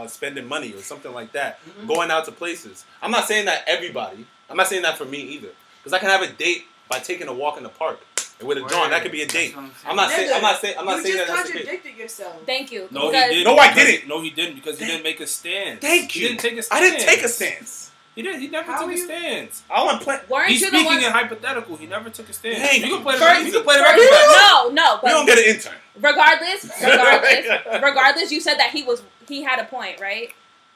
Speaker 3: spending money or something like that.
Speaker 2: Mm-hmm.
Speaker 3: Going out to places. I'm not saying that everybody. I'm not saying that for me either. Because I can have a date by taking a walk in the park and with a John. That could be a date. I'm not saying. I'm not saying
Speaker 1: You
Speaker 3: that
Speaker 1: just
Speaker 3: that's the case.
Speaker 1: contradicted yourself.
Speaker 2: Thank you.
Speaker 5: No, he
Speaker 2: Because-
Speaker 5: didn't.
Speaker 3: No, I didn't.
Speaker 5: No, he didn't because he didn't make a stance.
Speaker 3: Thank
Speaker 5: He
Speaker 3: you.
Speaker 5: didn't take a stance.
Speaker 3: I didn't take a stance.
Speaker 5: He didn't. He never
Speaker 1: How
Speaker 5: took
Speaker 1: are
Speaker 5: a
Speaker 1: you-
Speaker 5: stance.
Speaker 3: All I'm playing.
Speaker 2: Weren't
Speaker 5: He's
Speaker 2: you the
Speaker 5: speaking
Speaker 2: one?
Speaker 5: in hypothetical. He never took a stance.
Speaker 3: Thank
Speaker 5: You
Speaker 3: you.
Speaker 5: can play the
Speaker 2: First-
Speaker 5: you can play the
Speaker 2: first-
Speaker 5: record back.
Speaker 2: No,
Speaker 3: We don't
Speaker 2: but
Speaker 3: get an intern.
Speaker 2: regardless, you said that he had a point, right?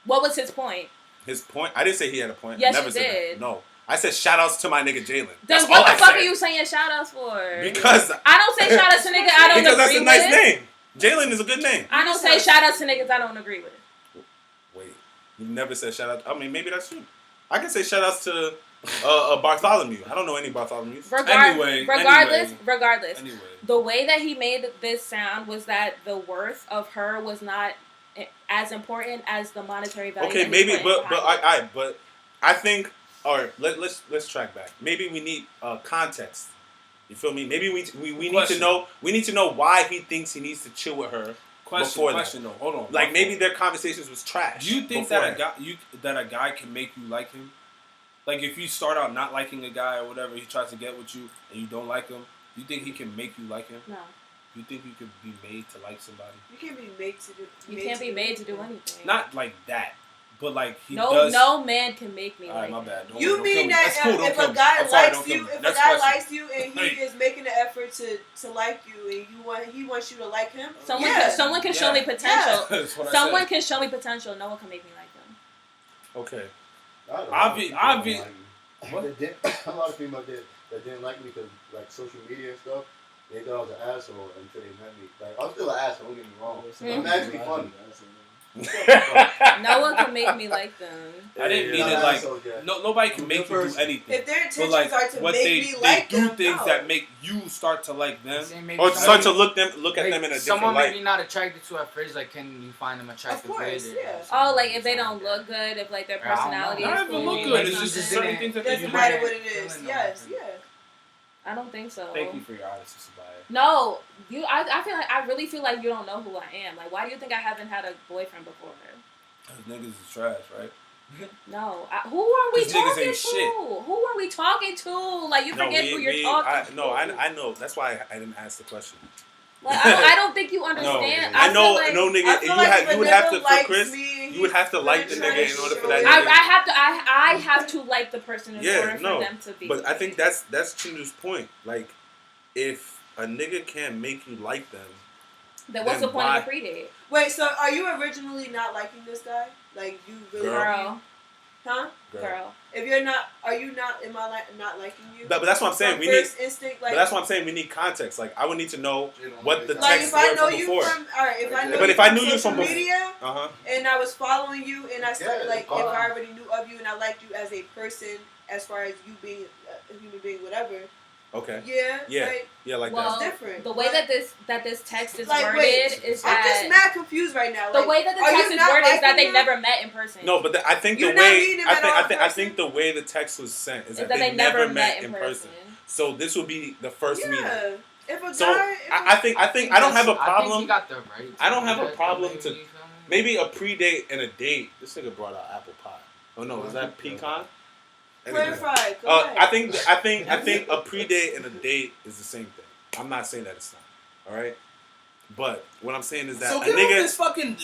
Speaker 2: What was his point?
Speaker 3: His point. I didn't say he had a point.
Speaker 2: Yes,
Speaker 3: I never
Speaker 2: you
Speaker 3: said
Speaker 2: did.
Speaker 3: That. No, I said shout outs to my nigga Jalen.
Speaker 2: Then
Speaker 3: That's all
Speaker 2: what the
Speaker 3: I
Speaker 2: fuck
Speaker 3: said.
Speaker 2: are you saying shout outs for?
Speaker 3: Because
Speaker 2: I don't say shout outs to niggas I don't
Speaker 3: because that's
Speaker 2: agree
Speaker 3: a nice
Speaker 2: with.
Speaker 3: name. Jalen is a good name.
Speaker 2: I don't say shout outs to niggas I don't agree with.
Speaker 3: Wait, you never said shout out. I mean, maybe that's you. I can say shout outs to Bartholomew. I don't know any Bartholomews.
Speaker 2: Regardless,
Speaker 5: Anyway.
Speaker 2: the way that he made this sound was that the worth of her was not as important as the monetary value.
Speaker 3: Okay,
Speaker 2: that he
Speaker 3: maybe,
Speaker 2: put behind it.
Speaker 3: but I think. All right, let's track back. Maybe we need context. You feel me? Maybe we need to know. We need to know why he thinks he needs to chill with her.
Speaker 5: Question though. Hold on.
Speaker 3: Like maybe their conversations was trash.
Speaker 5: Do you think that a guy can make you like him? Like if you start out not liking a guy or whatever, he tries to get with you and you don't like him. Do you think he can make you like him?
Speaker 2: No.
Speaker 5: You think you could be made to like somebody?
Speaker 1: You can't be made to do.
Speaker 2: You can't be made to do anything.
Speaker 5: Not like that, but like he
Speaker 2: no,
Speaker 5: does.
Speaker 2: No man can make me
Speaker 5: All right,
Speaker 2: like
Speaker 5: my bad. Don't,
Speaker 1: You
Speaker 5: don't
Speaker 1: mean
Speaker 5: kill me.
Speaker 1: that
Speaker 5: That's cool, don't
Speaker 1: if
Speaker 5: kill
Speaker 1: a
Speaker 5: me.
Speaker 1: guy
Speaker 5: I'm sorry,
Speaker 1: likes
Speaker 5: don't kill
Speaker 1: you,
Speaker 5: me.
Speaker 1: if a
Speaker 5: Next
Speaker 1: guy
Speaker 5: question.
Speaker 1: likes you and he is making the effort to like you and he wants you to like him,
Speaker 2: someone can show me potential.
Speaker 5: That's what I
Speaker 2: Someone
Speaker 5: said.
Speaker 2: can show me potential. No one can make me like them.
Speaker 3: Okay.
Speaker 5: Obvi.
Speaker 10: A lot of females that didn't like me because like social media and stuff, they thought I was an asshole until they met me. Like I'm still an asshole. Don't get me wrong. I'm actually funny.
Speaker 2: No one can make me like them.
Speaker 5: I didn't mean it like nobody can make you do anything.
Speaker 1: if their intentions
Speaker 5: But like
Speaker 1: are to
Speaker 5: what
Speaker 1: make
Speaker 5: they
Speaker 1: me like
Speaker 5: do
Speaker 1: them,
Speaker 5: things
Speaker 1: no.
Speaker 5: that make you start to like them.
Speaker 3: Or start to look at them in a different
Speaker 9: someone
Speaker 3: light.
Speaker 9: maybe not attracted to at first. Like, can you find them attractive?
Speaker 1: Of course,
Speaker 9: later?
Speaker 1: yeah.
Speaker 2: Oh, like if they don't look good, if like their
Speaker 9: I don't know.
Speaker 2: personality
Speaker 5: Not
Speaker 2: is
Speaker 5: even
Speaker 2: cool,
Speaker 5: look good.
Speaker 2: like
Speaker 5: It's just
Speaker 2: something.
Speaker 5: certain things that they
Speaker 1: Doesn't
Speaker 5: do.
Speaker 1: matter what it is.
Speaker 9: Feeling no
Speaker 1: Yes,
Speaker 9: different.
Speaker 1: yeah.
Speaker 2: I don't think so.
Speaker 5: Thank you for your honesty, Sabaya.
Speaker 2: No, I feel like I really feel like you don't know who I am. Like, why do you think I haven't had a boyfriend before her?
Speaker 5: Those niggas is trash, right?
Speaker 2: No, who are we
Speaker 5: These niggas
Speaker 2: talking
Speaker 5: ain't
Speaker 2: to?
Speaker 5: shit.
Speaker 2: Who are we talking to? Like, you forget who you're talking to.
Speaker 3: I know. That's why I didn't ask the question.
Speaker 2: Like, I don't think you understand.
Speaker 3: I know,
Speaker 2: feel like,
Speaker 3: no nigga.
Speaker 1: I feel like if
Speaker 3: You
Speaker 1: a
Speaker 3: would have
Speaker 1: nigga
Speaker 3: to for
Speaker 1: likes
Speaker 3: Chris.
Speaker 1: me,
Speaker 3: You would have to like the
Speaker 1: trying
Speaker 3: nigga
Speaker 1: to
Speaker 3: in order for
Speaker 1: show
Speaker 3: that.
Speaker 1: it.
Speaker 3: nigga.
Speaker 2: I have to like the person in order for them to be.
Speaker 3: But I think that's Chindu's point. Like, if a nigga can't make you like them,
Speaker 2: then what's the point of a predate?
Speaker 1: Wait, so are you originally not liking this guy? Like you really?
Speaker 2: Girl.
Speaker 1: Huh?
Speaker 2: Girl.
Speaker 1: If you're not, are you not? Am I not liking you?
Speaker 3: but that's what I'm saying.
Speaker 1: From
Speaker 3: We need.
Speaker 1: first instinct, like.
Speaker 3: But that's what I'm saying. We need context. Like, I would need to know what the
Speaker 1: Like
Speaker 3: text
Speaker 1: if I
Speaker 3: were
Speaker 1: know
Speaker 3: from
Speaker 1: you
Speaker 3: before.
Speaker 1: from, all right. If I know
Speaker 3: But
Speaker 1: you
Speaker 3: if I
Speaker 1: from
Speaker 3: knew you
Speaker 1: social
Speaker 3: from before-
Speaker 1: media, and I was following you, and I started
Speaker 10: Yeah,
Speaker 1: like if
Speaker 10: follow.
Speaker 1: I already knew of you, and I liked you as a person, as far as you being a human being, whatever.
Speaker 3: Okay.
Speaker 1: Yeah.
Speaker 3: Yeah.
Speaker 1: Like,
Speaker 3: Yeah, like
Speaker 2: Well,
Speaker 3: that.
Speaker 1: different.
Speaker 2: The way that this text is
Speaker 1: Like,
Speaker 2: worded
Speaker 1: wait,
Speaker 2: is
Speaker 1: I'm just
Speaker 2: that
Speaker 1: mad confused right now.
Speaker 2: the
Speaker 1: Like,
Speaker 2: way that the
Speaker 1: are you
Speaker 2: text is
Speaker 1: not
Speaker 2: worded is that
Speaker 1: liking
Speaker 2: they
Speaker 1: her?
Speaker 2: never met in person.
Speaker 3: No, but I think
Speaker 1: You're
Speaker 3: the
Speaker 1: not
Speaker 3: way
Speaker 1: meeting him at all in
Speaker 3: I
Speaker 1: person?
Speaker 3: think the way the text was sent is
Speaker 2: Is
Speaker 3: that
Speaker 2: that
Speaker 3: they
Speaker 2: they
Speaker 3: never met in person. So this would be the first meeting.
Speaker 1: Yeah. If a
Speaker 3: So
Speaker 1: guy,
Speaker 3: I think I don't have a
Speaker 9: I think
Speaker 3: problem.
Speaker 9: he got the right.
Speaker 3: I don't have a
Speaker 9: do that,
Speaker 3: problem
Speaker 9: maybe,
Speaker 3: to-
Speaker 9: you feel me?
Speaker 3: Maybe a predate and a date. This nigga brought out apple pie. Oh no, is that pecan? Anyway.
Speaker 1: clarify. Go ahead.
Speaker 3: I think a predate and a date is the same thing. I'm not saying that it's not. All right, but what I'm saying is that
Speaker 5: So
Speaker 3: a
Speaker 5: get off
Speaker 3: nigga.
Speaker 5: this fucking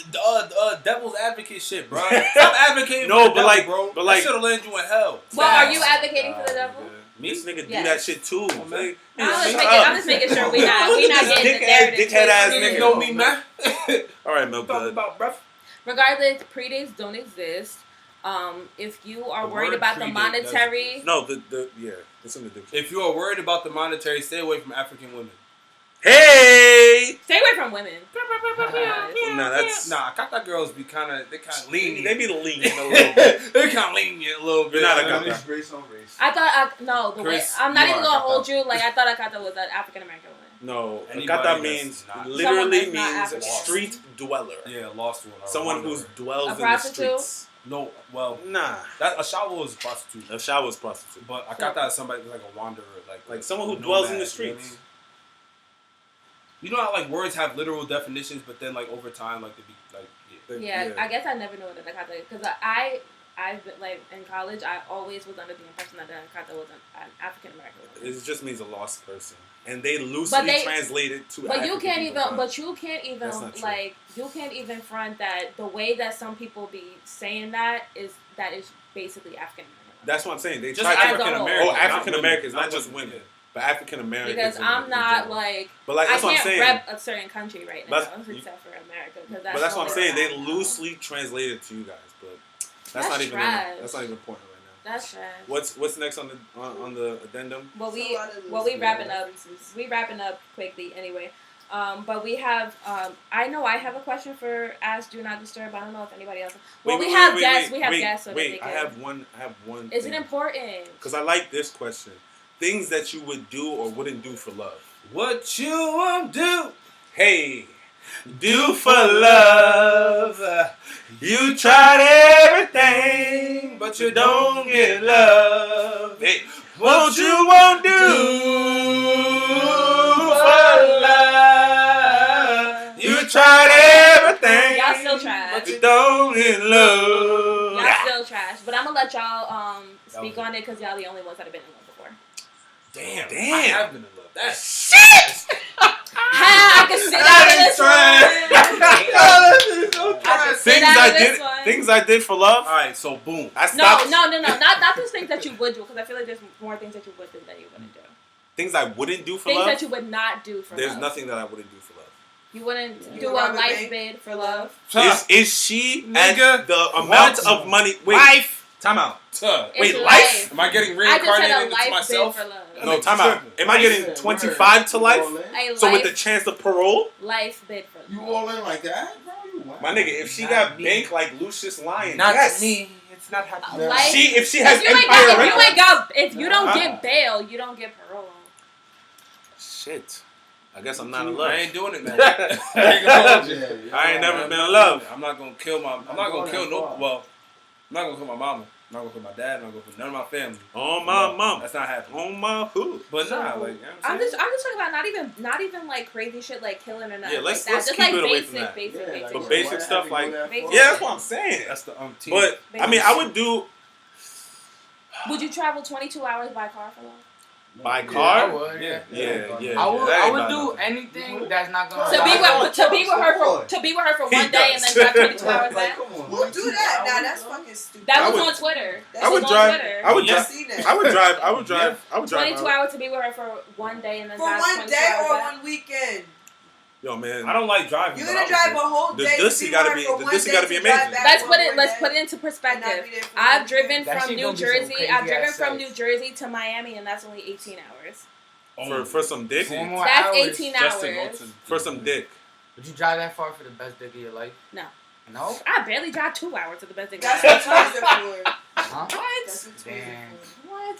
Speaker 5: devil's advocate shit, bro. Stop advocating
Speaker 3: No,
Speaker 5: for the
Speaker 3: but
Speaker 5: devil,
Speaker 3: like-
Speaker 5: bro.
Speaker 3: but like-
Speaker 5: that shit'll land you in hell.
Speaker 2: Well, are
Speaker 5: Fast.
Speaker 2: you advocating for the devil?
Speaker 3: This nigga do
Speaker 2: Yes.
Speaker 3: that shit too.
Speaker 5: Oh, man.
Speaker 3: Like,
Speaker 2: I'm just making sure we not getting the narrative.
Speaker 3: dickhead ass
Speaker 2: twisted.
Speaker 3: nigga.
Speaker 5: You know me, man.
Speaker 3: All right, Mel.
Speaker 5: Talking
Speaker 3: Good.
Speaker 5: about breath.
Speaker 2: Regardless, predates don't exist. If you are
Speaker 5: The
Speaker 2: worried
Speaker 5: word
Speaker 2: about the
Speaker 5: predate
Speaker 2: monetary,
Speaker 3: No, it's in the dictionary.
Speaker 5: If you are worried about the monetary, stay away from African women.
Speaker 3: Hey!
Speaker 2: stay away from women.
Speaker 3: Nah, that's...
Speaker 5: Nah, Akata girls be kind of lenient.
Speaker 3: They be lenient a little bit.
Speaker 5: They're kind of lenient a little bit.
Speaker 3: You're not a
Speaker 10: At
Speaker 3: Akata.
Speaker 10: least race on race.
Speaker 2: I thought the way
Speaker 5: Chris,
Speaker 2: I'm not
Speaker 5: you
Speaker 2: even
Speaker 5: are
Speaker 2: gonna
Speaker 5: Akata.
Speaker 2: hold you. Like I thought Akata was an African American woman.
Speaker 3: No,
Speaker 5: Anybody
Speaker 3: Akata
Speaker 5: that's
Speaker 3: means
Speaker 5: not-
Speaker 3: literally
Speaker 2: Someone that's not
Speaker 3: means
Speaker 2: African.
Speaker 3: street dweller.
Speaker 5: Yeah, lost one.
Speaker 3: Someone who dwells
Speaker 2: A
Speaker 3: in the
Speaker 2: prostitute?
Speaker 3: streets.
Speaker 5: No, well,
Speaker 3: Nah,
Speaker 5: that a shawo is a prostitute,
Speaker 3: a shower's prostitute.
Speaker 5: but Akata is somebody who's like a wanderer,
Speaker 3: Like someone who
Speaker 5: nomad,
Speaker 3: dwells in the
Speaker 5: you know what I
Speaker 3: streets.
Speaker 5: mean? You know how like words have literal definitions, but then like over time, like they be like
Speaker 2: Yeah, I guess I never knew what an Akata is because I've been, like in college. I always was under the impression that an Akata was an African American woman.
Speaker 3: It just means a lost person, and they loosely translate it to.
Speaker 2: But you
Speaker 3: African
Speaker 2: can't
Speaker 3: people,
Speaker 2: even. But you can't even
Speaker 3: That's not true.
Speaker 2: like. You can't even front that the way that some people be saying that is basically African American.
Speaker 3: That's what I'm saying. They
Speaker 5: just
Speaker 3: try
Speaker 5: African American.
Speaker 3: Oh, African Americans, not just women, but African Americans.
Speaker 2: Because I'm not like.
Speaker 3: But like
Speaker 2: I
Speaker 3: that's what I'm
Speaker 2: can't
Speaker 3: saying.
Speaker 2: rep a certain country right now,
Speaker 3: That's-
Speaker 2: except for America. Because
Speaker 3: But that's what I'm saying. They
Speaker 2: loose.
Speaker 3: loosely translate it to you guys, but that's not even.
Speaker 2: trash.
Speaker 3: That's not even important right now.
Speaker 2: That's trash.
Speaker 3: What's next on the addendum?
Speaker 2: Well,
Speaker 1: It's a lot of
Speaker 2: we
Speaker 1: loose
Speaker 2: wrapping up.
Speaker 1: references.
Speaker 2: We wrapping up quickly anyway. But we have. I know I have a question for Ask Do Not Disturb. I don't know if anybody else. Well, we have guests. We have guests. So that they
Speaker 3: I
Speaker 2: can.
Speaker 3: have one.
Speaker 2: Is it important?
Speaker 3: Because I like this question. Things that you would do or wouldn't do for love.
Speaker 5: what you want to do.
Speaker 3: Hey, do for love. You tried everything, but you don't get love. Hey, what you won't do for love? You tried everything,
Speaker 2: Y'all still trash.
Speaker 3: but you don't get love.
Speaker 2: Y'all still trash. But I'm gonna let y'all speak on it because y'all the only ones that have been in love before.
Speaker 5: Damn.
Speaker 3: Damn.
Speaker 5: I have been in love. That's
Speaker 2: I can sit out of this one.
Speaker 3: Things I did for love.
Speaker 5: all right. So boom.
Speaker 3: I stopped.
Speaker 2: No. Not those things that you would do because I feel like there's more things that you would do that you wouldn't do.
Speaker 3: Things I wouldn't do for
Speaker 2: Things
Speaker 3: love.
Speaker 2: that you would not do for
Speaker 3: There's
Speaker 2: love.
Speaker 3: nothing that I wouldn't do for love.
Speaker 2: You wouldn't
Speaker 1: You
Speaker 2: do
Speaker 1: would
Speaker 2: a
Speaker 1: rob a
Speaker 2: life
Speaker 1: bank
Speaker 2: bid for love.
Speaker 3: Is she
Speaker 5: Nigga,
Speaker 3: at the amount
Speaker 5: what?
Speaker 3: of money? Wait,
Speaker 5: Life.
Speaker 3: time out. Wait,
Speaker 2: It's
Speaker 3: life?
Speaker 5: Am I getting
Speaker 2: I just said
Speaker 5: reincarnated
Speaker 2: a
Speaker 5: into
Speaker 2: life
Speaker 5: myself?
Speaker 2: bid for love.
Speaker 3: No, time out. Am I getting 25 to life?
Speaker 2: A
Speaker 3: So with the
Speaker 2: life,
Speaker 3: chance of parole?
Speaker 2: life bid for love.
Speaker 10: You all in like that, bro? You wild.
Speaker 3: My nigga, if she
Speaker 9: Not
Speaker 3: got
Speaker 9: me.
Speaker 3: bank like Lucius Lyon,
Speaker 9: Not
Speaker 3: yes.
Speaker 9: me. It's not happening.
Speaker 2: Life-
Speaker 3: If she has
Speaker 2: If you ain't
Speaker 3: empire
Speaker 2: got,
Speaker 3: records.
Speaker 2: if you don't
Speaker 3: Uh-huh.
Speaker 2: get bail, you don't get parole.
Speaker 3: Shit. I guess I'm not in love.
Speaker 5: I ain't doing it, man.
Speaker 10: Yeah,
Speaker 3: I ain't never been in love.
Speaker 5: I'm not gonna kill my. I'm not gonna kill no. Well, I'm not gonna kill my mama. I'm not gonna kill my dad. I'm not gonna kill none of my family.
Speaker 3: On my mom.
Speaker 5: That's not happening.
Speaker 3: On my hood.
Speaker 5: But
Speaker 2: So,
Speaker 5: nah, like you know what
Speaker 2: I'm
Speaker 5: I'm saying?
Speaker 2: just talking about not even like crazy shit like killing or nothing.
Speaker 3: Yeah, let's-
Speaker 2: like that.
Speaker 3: let's
Speaker 2: Just
Speaker 3: keep
Speaker 2: like
Speaker 3: it away
Speaker 2: basic,
Speaker 3: from that.
Speaker 2: basic,
Speaker 10: Yeah,
Speaker 2: basic.
Speaker 10: like,
Speaker 3: But
Speaker 2: shit.
Speaker 3: basic stuff like-
Speaker 2: Basic.
Speaker 3: Yeah, that's what I'm saying.
Speaker 5: That's the team.
Speaker 3: But I mean, I would do
Speaker 2: Would you travel 22 hours by car for love?
Speaker 3: by
Speaker 9: I
Speaker 3: car.
Speaker 9: would.
Speaker 5: Yeah.
Speaker 3: Yeah.
Speaker 9: I would.
Speaker 3: that
Speaker 9: I
Speaker 3: ain't
Speaker 9: would
Speaker 3: about
Speaker 9: do
Speaker 3: nothing.
Speaker 9: anything that's not gonna.
Speaker 2: To be with her for
Speaker 3: He
Speaker 2: one day and then
Speaker 3: does.
Speaker 2: drive 22 hours
Speaker 10: Like,
Speaker 2: back.
Speaker 10: come on.
Speaker 1: Who do that? Nah, that's fucking stupid.
Speaker 2: That
Speaker 3: I
Speaker 2: was
Speaker 3: would-
Speaker 2: on Twitter. That
Speaker 3: I would
Speaker 2: was
Speaker 3: drive.
Speaker 2: on Twitter.
Speaker 3: I would
Speaker 5: Yeah.
Speaker 3: drive.
Speaker 1: seen that.
Speaker 3: I would drive. I would drive. I would drive.
Speaker 2: 22 hours to be with her for one day and then
Speaker 1: For
Speaker 2: drive
Speaker 1: one
Speaker 2: 22
Speaker 1: day
Speaker 2: hours
Speaker 1: or
Speaker 2: back.
Speaker 1: one weekend.
Speaker 3: Yo, man.
Speaker 5: I don't like driving.
Speaker 1: You're
Speaker 5: but
Speaker 1: gonna
Speaker 5: I
Speaker 1: drive
Speaker 5: would
Speaker 1: a whole
Speaker 3: The
Speaker 1: day
Speaker 3: Dusty
Speaker 1: to be
Speaker 3: gotta
Speaker 1: with
Speaker 3: be-
Speaker 1: her for
Speaker 3: the
Speaker 1: one
Speaker 3: Dusty
Speaker 1: day
Speaker 3: gotta
Speaker 1: to
Speaker 3: be
Speaker 1: drive
Speaker 3: amazing.
Speaker 1: back
Speaker 2: Let's
Speaker 1: for
Speaker 2: put it.
Speaker 1: one
Speaker 2: Let's
Speaker 1: day
Speaker 2: put it into
Speaker 1: and not
Speaker 2: perspective.
Speaker 1: be there for
Speaker 2: I've
Speaker 1: one
Speaker 2: driven
Speaker 1: day.
Speaker 9: That
Speaker 2: from
Speaker 9: shit
Speaker 2: New
Speaker 9: gonna be some
Speaker 2: Jersey.
Speaker 9: crazy
Speaker 2: I've driven
Speaker 9: ass
Speaker 2: from
Speaker 9: sex.
Speaker 2: New Jersey to Miami, and that's only 18 hours.
Speaker 3: For some dick.
Speaker 9: 4 more
Speaker 2: That's
Speaker 9: hours
Speaker 2: 18
Speaker 5: just to go
Speaker 2: hours.
Speaker 5: to.
Speaker 3: For some dick.
Speaker 9: Would you drive that far for the best dick of your life?
Speaker 2: No.
Speaker 9: No.
Speaker 2: I barely drive 2 hours to the best thing.
Speaker 1: That's what toys are for.
Speaker 9: Huh?
Speaker 1: That's
Speaker 2: What?
Speaker 1: what toys
Speaker 9: Damn.
Speaker 1: are for.
Speaker 2: What?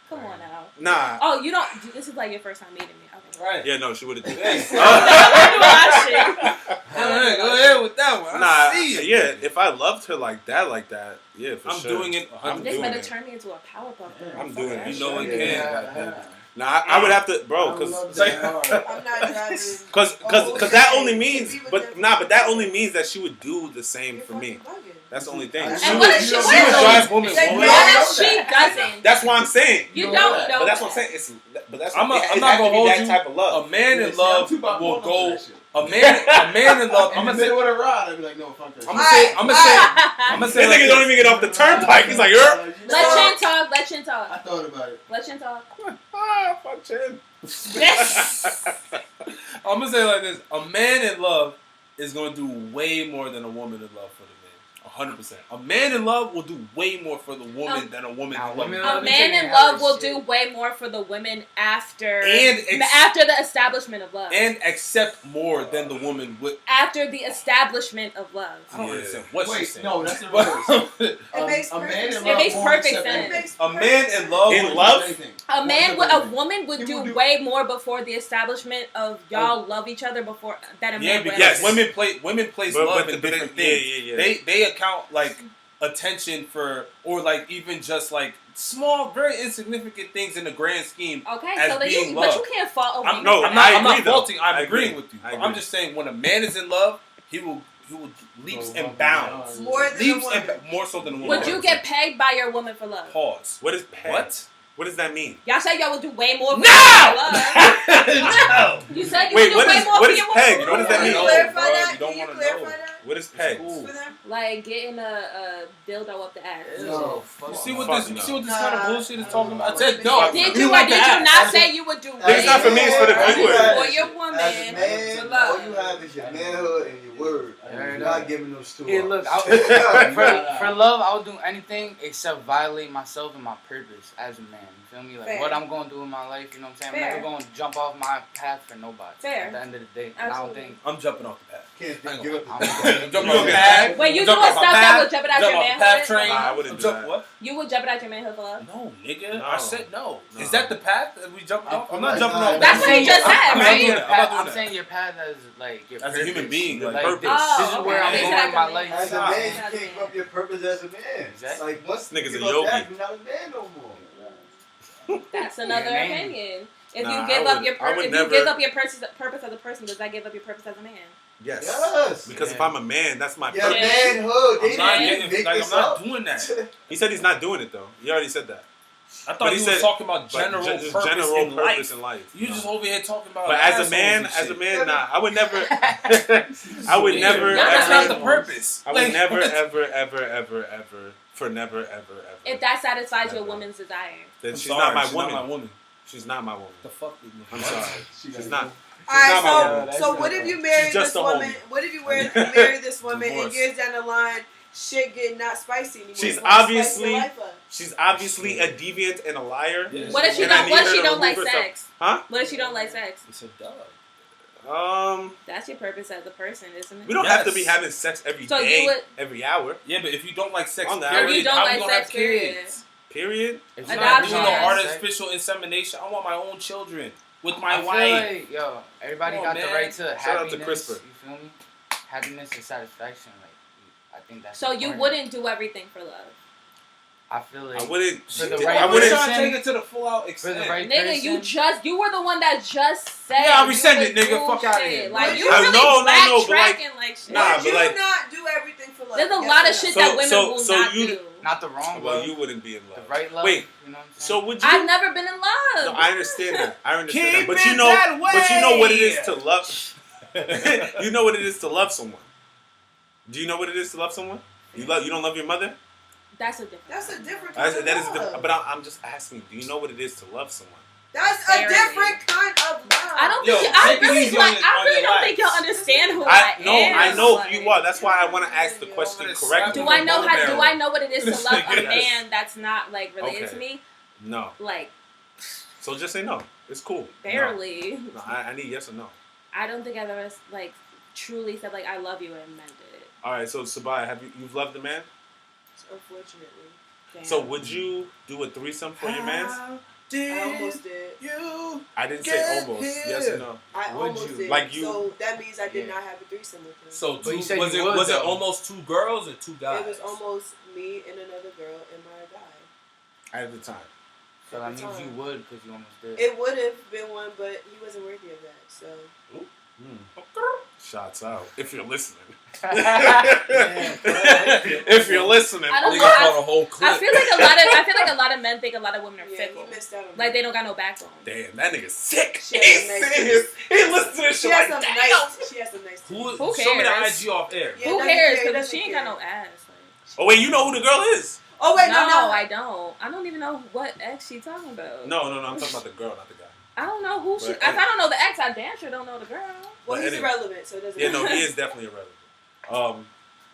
Speaker 2: Come on now.
Speaker 3: Nah.
Speaker 2: Oh, you don't. This is like your first time meeting me. Okay.
Speaker 5: Right.
Speaker 3: Yeah, no, she would have did
Speaker 5: Hey.
Speaker 3: that.
Speaker 5: All right, go ahead with that one.
Speaker 3: Nah,
Speaker 5: I see it.
Speaker 3: yeah. If I loved her like that, yeah, for
Speaker 5: I'm
Speaker 3: sure.
Speaker 5: doing it.
Speaker 3: I'm
Speaker 2: This
Speaker 3: doing
Speaker 2: better
Speaker 3: it.
Speaker 2: turn me into a Powerpuff Girl.
Speaker 3: I'm
Speaker 2: Fuck
Speaker 3: doing
Speaker 2: that
Speaker 3: it.
Speaker 5: You know
Speaker 2: shit.
Speaker 5: it can.
Speaker 10: Yeah.
Speaker 3: Nah, I would have to, bro,
Speaker 10: I
Speaker 3: because
Speaker 10: love that hard.
Speaker 1: I'm not driving.
Speaker 3: Cause
Speaker 1: Oh,
Speaker 3: that
Speaker 1: okay.
Speaker 3: only means,
Speaker 1: Be with
Speaker 3: but
Speaker 1: them.
Speaker 3: nah, but that only means that she would do the same
Speaker 1: You're
Speaker 3: for me.
Speaker 1: fucking bugging.
Speaker 3: That's the only thing.
Speaker 10: And
Speaker 3: She
Speaker 2: And
Speaker 3: would,
Speaker 2: what if she
Speaker 3: would
Speaker 2: would?
Speaker 3: drive women.
Speaker 1: Like,
Speaker 3: women.
Speaker 2: What if
Speaker 10: know
Speaker 2: she
Speaker 10: that.
Speaker 2: doesn't?
Speaker 3: That's why I'm saying.
Speaker 2: You
Speaker 10: know
Speaker 2: don't
Speaker 10: that.
Speaker 2: know.
Speaker 3: But that's what I'm
Speaker 2: that.
Speaker 3: saying. But that's
Speaker 5: I'm
Speaker 3: it
Speaker 5: not
Speaker 3: has
Speaker 5: gonna
Speaker 3: to be
Speaker 5: hold
Speaker 3: that
Speaker 5: you.
Speaker 3: type of love.
Speaker 5: A man
Speaker 10: Yeah,
Speaker 5: in
Speaker 10: see,
Speaker 5: love
Speaker 10: I'm too bipolar
Speaker 5: will
Speaker 10: for
Speaker 5: go.
Speaker 10: that shit.
Speaker 5: A man in love. I'm
Speaker 10: I'm
Speaker 5: gonna
Speaker 10: say
Speaker 5: say.
Speaker 10: with a ride. I'd be like, no, fuck that.
Speaker 5: I'm
Speaker 10: shit.
Speaker 5: gonna say. I'm gonna
Speaker 3: This
Speaker 5: say. Like
Speaker 3: nigga don't
Speaker 5: this.
Speaker 3: even get off the turnpike. He's like, "Yer."
Speaker 2: Let Chin talk. Let Chin
Speaker 10: I
Speaker 2: talk.
Speaker 10: thought about it.
Speaker 2: Let Chin talk.
Speaker 3: Ah, fuck Chin.
Speaker 5: I'm gonna say it like this: a man in love is gonna do way more than a woman in love for the man. 100%. A man in love will do way more for the woman than a woman in love.
Speaker 2: A man in love will do way more for the women after the establishment of love.
Speaker 5: And accept more than the woman would.
Speaker 2: After the establishment of love.
Speaker 5: I don't understand what she's saying.
Speaker 10: No, that's the reverse.
Speaker 2: It makes perfect sense.
Speaker 5: A man in love.
Speaker 2: A woman would do way more before the establishment of y'all love each other before that a man would.
Speaker 5: Yes, women place love in different things.
Speaker 3: Yeah.
Speaker 5: They account like attention for, or like even just like small, very insignificant things in the grand scheme.
Speaker 2: Okay,
Speaker 5: as
Speaker 2: so then
Speaker 5: being
Speaker 2: but
Speaker 5: love.
Speaker 2: you can't fault.
Speaker 5: I'm not faulting. I'm agreeing with you. I'm just saying when a man is in love, he will leaps and bounds.
Speaker 1: More
Speaker 5: so than a woman.
Speaker 2: Would you get pegged by your woman for love?
Speaker 5: Pause.
Speaker 3: What is pegged? What does that mean?
Speaker 2: Y'all say y'all would do way more for
Speaker 5: No!
Speaker 2: love. You said you would do way more for your woman.
Speaker 3: Pegged? What does that mean?
Speaker 1: Can you clarify that? Can you clarify that?
Speaker 3: What is pegged?
Speaker 2: Like getting a dildo up the ass.
Speaker 5: No. You see what this kind of bullshit is talking about? I said no.
Speaker 2: Did you not say you would do way more?
Speaker 3: It's not for me, it's for the viewers.
Speaker 2: For your woman.
Speaker 8: Man, all you have is your manhood and your word. You're not giving those two.
Speaker 9: Yeah, look, for love, I would do anything except violate myself and my purpose as a man. You feel me? Like what I'm going to do in my life, you know what I'm saying? I'm never going to jump off my path for nobody. At the end of the day. And I don't think...
Speaker 5: I'm jumping off the path.
Speaker 8: Can't give up.
Speaker 5: I'm jumping off the path.
Speaker 2: Wait, you doing stuff that would jeopardize your manhood?
Speaker 5: Train.
Speaker 3: Nah, I wouldn't do that.
Speaker 5: What?
Speaker 2: You would jeopardize your manhood for love?
Speaker 5: No, nigga. I said no. Is that the path that we jumping off? I'm not
Speaker 8: No,
Speaker 5: jumping
Speaker 8: no,
Speaker 5: off.
Speaker 2: That's what you just said,
Speaker 5: I'm not
Speaker 2: right?
Speaker 5: doing that.
Speaker 9: I'm saying your path as like your
Speaker 5: as
Speaker 9: purpose.
Speaker 5: a human being,
Speaker 9: Like,
Speaker 5: purpose.
Speaker 9: this is where I'm going in my life.
Speaker 8: As a man, you can't give up your purpose as a man.
Speaker 9: Exactly.
Speaker 8: Like once
Speaker 3: Niggas
Speaker 8: you
Speaker 3: a
Speaker 8: give up
Speaker 3: yogi.
Speaker 8: that, you're not a man no more.
Speaker 2: That's another opinion. If
Speaker 3: Nah,
Speaker 2: you give
Speaker 3: I
Speaker 2: up your
Speaker 3: would
Speaker 2: if
Speaker 3: never-
Speaker 2: you give up your purpose as a person, does that give up your purpose as a man?
Speaker 3: Yes. Because if I'm a man, that's my
Speaker 8: Yeah,
Speaker 3: purpose.
Speaker 8: manhood. They
Speaker 5: I'm
Speaker 8: didn't make
Speaker 5: not
Speaker 8: this up.
Speaker 5: doing that.
Speaker 3: He said he's not doing it though. He already said that.
Speaker 5: I thought he was talking about general purpose in life. You just over here talking about.
Speaker 3: But as a man, nah, I would never. I would never.
Speaker 5: That's not the purpose.
Speaker 3: I would never, ever, for never, ever.
Speaker 2: If that satisfies your woman's desire,
Speaker 3: then she's not my woman. She's not my woman.
Speaker 5: The fuck?
Speaker 3: I'm sorry. She's not.
Speaker 1: Alright, so what if you marry this woman?
Speaker 3: homie.
Speaker 1: What if you marry this woman and years down the line, shit get not spicy anymore?
Speaker 3: She's
Speaker 1: You wanna spice your
Speaker 3: obviously
Speaker 1: life up.
Speaker 3: She's obviously a deviant and a liar.
Speaker 2: what if she
Speaker 3: And I
Speaker 2: don't?
Speaker 3: need
Speaker 2: What if
Speaker 3: her
Speaker 2: she
Speaker 3: to
Speaker 2: don't like
Speaker 3: remove herself-
Speaker 2: sex?
Speaker 3: Huh?
Speaker 2: What if she don't like sex?
Speaker 5: It's a dog.
Speaker 2: That's your purpose as a person, isn't it?
Speaker 3: We don't have to be having sex every
Speaker 2: So
Speaker 3: day,
Speaker 2: you would-
Speaker 3: every hour.
Speaker 5: Yeah, but if you don't like sex,
Speaker 3: On the
Speaker 5: period,
Speaker 3: average.
Speaker 2: You don't
Speaker 5: how
Speaker 2: like
Speaker 5: we gonna
Speaker 2: sex,
Speaker 5: have
Speaker 2: period.
Speaker 5: kids?
Speaker 3: Period.
Speaker 5: If
Speaker 9: you're
Speaker 5: you're not
Speaker 2: Adoption.
Speaker 5: doing no artificial insemination, I want my own children with my
Speaker 9: I feel
Speaker 5: wife.
Speaker 9: like, yo, everybody
Speaker 5: Come on,
Speaker 9: got the
Speaker 5: man.
Speaker 9: right to
Speaker 3: Shout out
Speaker 9: happiness.
Speaker 3: to CRISPR.
Speaker 9: You feel me? Happiness and satisfaction. Like, I think that's.
Speaker 2: So you
Speaker 9: important.
Speaker 2: wouldn't do everything for love.
Speaker 9: I feel like
Speaker 3: I wouldn't.
Speaker 9: For the
Speaker 3: I
Speaker 9: right
Speaker 5: I
Speaker 3: wouldn't.
Speaker 5: wouldn't
Speaker 9: person-
Speaker 5: take it to the full out
Speaker 9: for
Speaker 5: extent.
Speaker 9: the right
Speaker 2: Nigga,
Speaker 9: person.
Speaker 2: you were the one that just said.
Speaker 5: Yeah, I
Speaker 2: you
Speaker 5: rescind
Speaker 2: would
Speaker 5: it, nigga.
Speaker 2: do
Speaker 5: Fuck outta
Speaker 2: shit.
Speaker 5: here.
Speaker 2: Like you
Speaker 3: I
Speaker 2: really
Speaker 3: know, but like-
Speaker 2: backtracking like shit.
Speaker 3: Nah,
Speaker 1: Would
Speaker 3: but
Speaker 1: you
Speaker 3: like-
Speaker 1: not do everything for love?
Speaker 2: There's a
Speaker 1: Yes
Speaker 2: lot
Speaker 1: or
Speaker 2: of
Speaker 1: no?
Speaker 2: shit
Speaker 3: So-
Speaker 2: that women
Speaker 3: so-
Speaker 2: will
Speaker 3: so
Speaker 2: not
Speaker 3: you-
Speaker 2: do.
Speaker 9: Not the wrong
Speaker 3: Well,
Speaker 9: love.
Speaker 3: you wouldn't be in
Speaker 9: The
Speaker 3: love.
Speaker 9: right love.
Speaker 3: Wait.
Speaker 9: You know what I'm
Speaker 3: So
Speaker 9: saying?
Speaker 3: would you?
Speaker 2: I've never been in love.
Speaker 3: No, I understand that. I understand that.
Speaker 5: Keep
Speaker 3: But
Speaker 5: it
Speaker 3: you know,
Speaker 5: that
Speaker 3: but you know what it is
Speaker 5: way.
Speaker 3: to love. You know what it is to love someone. Do you know what it is to love someone? You don't love your mother?
Speaker 2: That's a different.
Speaker 1: That's a different
Speaker 3: That
Speaker 1: kind of
Speaker 3: is
Speaker 1: love.
Speaker 3: different. But I'm just asking. Do you know what it is to love someone?
Speaker 1: That's
Speaker 2: Barely.
Speaker 1: a different kind of love.
Speaker 2: I don't
Speaker 5: Yo,
Speaker 2: think I
Speaker 5: take it
Speaker 2: really
Speaker 5: easy
Speaker 2: like.
Speaker 5: on
Speaker 2: I really
Speaker 5: your
Speaker 2: don't
Speaker 5: life.
Speaker 2: think y'all understand who I am.
Speaker 3: I know
Speaker 2: Like,
Speaker 3: you are. That's why I want to ask the question
Speaker 5: gonna
Speaker 3: correctly.
Speaker 2: Do I know how? Do I know what it is to
Speaker 5: This
Speaker 2: love a
Speaker 5: nigga.
Speaker 2: man that's not like related
Speaker 3: Okay.
Speaker 2: to me?
Speaker 3: No.
Speaker 2: Like
Speaker 3: So just say no. It's cool.
Speaker 2: barely.
Speaker 3: No, I need yes or no.
Speaker 2: I don't think I've ever like truly said like I love you and meant it.
Speaker 3: All right. So Sabaya, you've loved a man?
Speaker 1: Unfortunately.
Speaker 2: Damn.
Speaker 3: So would you do a threesome for your man?
Speaker 1: I almost did.
Speaker 5: You
Speaker 3: I didn't say
Speaker 5: Get
Speaker 3: almost.
Speaker 5: here.
Speaker 3: Yes or no?
Speaker 1: I
Speaker 9: Would
Speaker 1: almost
Speaker 9: you?
Speaker 1: did.
Speaker 3: Like you-
Speaker 1: So that means I did not have a threesome with him.
Speaker 5: So
Speaker 9: But you said
Speaker 5: was
Speaker 9: you
Speaker 5: it
Speaker 9: would,
Speaker 5: was it
Speaker 9: though.
Speaker 5: almost 2 girls or 2 guys?
Speaker 1: It was almost me and another girl and my guy.
Speaker 3: At the time.
Speaker 9: So that
Speaker 1: At
Speaker 9: means
Speaker 1: the time.
Speaker 9: you would because you almost did.
Speaker 1: It would have been one, but he wasn't worthy of that. So
Speaker 3: Shots out. If you're listening.
Speaker 9: Yeah,
Speaker 3: If you're listening.
Speaker 2: I don't
Speaker 5: Nigga
Speaker 2: know.
Speaker 5: caught a whole clip.
Speaker 2: I feel like a lot of men think a lot of women are
Speaker 1: yeah,
Speaker 2: fickle.
Speaker 1: he missed out on
Speaker 2: Like
Speaker 1: that.
Speaker 2: they don't got no backbone.
Speaker 3: Damn, that nigga's sick.
Speaker 1: She
Speaker 3: He's
Speaker 1: has some nice
Speaker 3: serious. He listens to this
Speaker 1: She
Speaker 3: shit
Speaker 1: has
Speaker 3: like,
Speaker 1: some
Speaker 3: damn.
Speaker 1: nice. She has some nice.
Speaker 5: Who
Speaker 2: Who
Speaker 5: show me the
Speaker 2: cares?
Speaker 5: IG off air.
Speaker 1: Yeah,
Speaker 2: Who
Speaker 1: doesn't
Speaker 2: cares?
Speaker 1: care,
Speaker 2: Because she
Speaker 1: doesn't
Speaker 2: ain't got
Speaker 1: care.
Speaker 2: no ass.
Speaker 3: Oh, wait, you know who the girl is?
Speaker 1: Oh wait,
Speaker 2: No,
Speaker 1: no.
Speaker 2: I don't. I don't even know what ex she talking about.
Speaker 3: No, I'm talking about the girl, not the guy.
Speaker 2: I don't know who she.
Speaker 3: But-
Speaker 2: If I don't know the ex, I damn sure don't know the girl.
Speaker 1: Well,
Speaker 3: But
Speaker 1: he's
Speaker 3: anyway.
Speaker 1: irrelevant, so it doesn't.
Speaker 3: Yeah, no,
Speaker 1: matter.
Speaker 3: he is definitely irrelevant.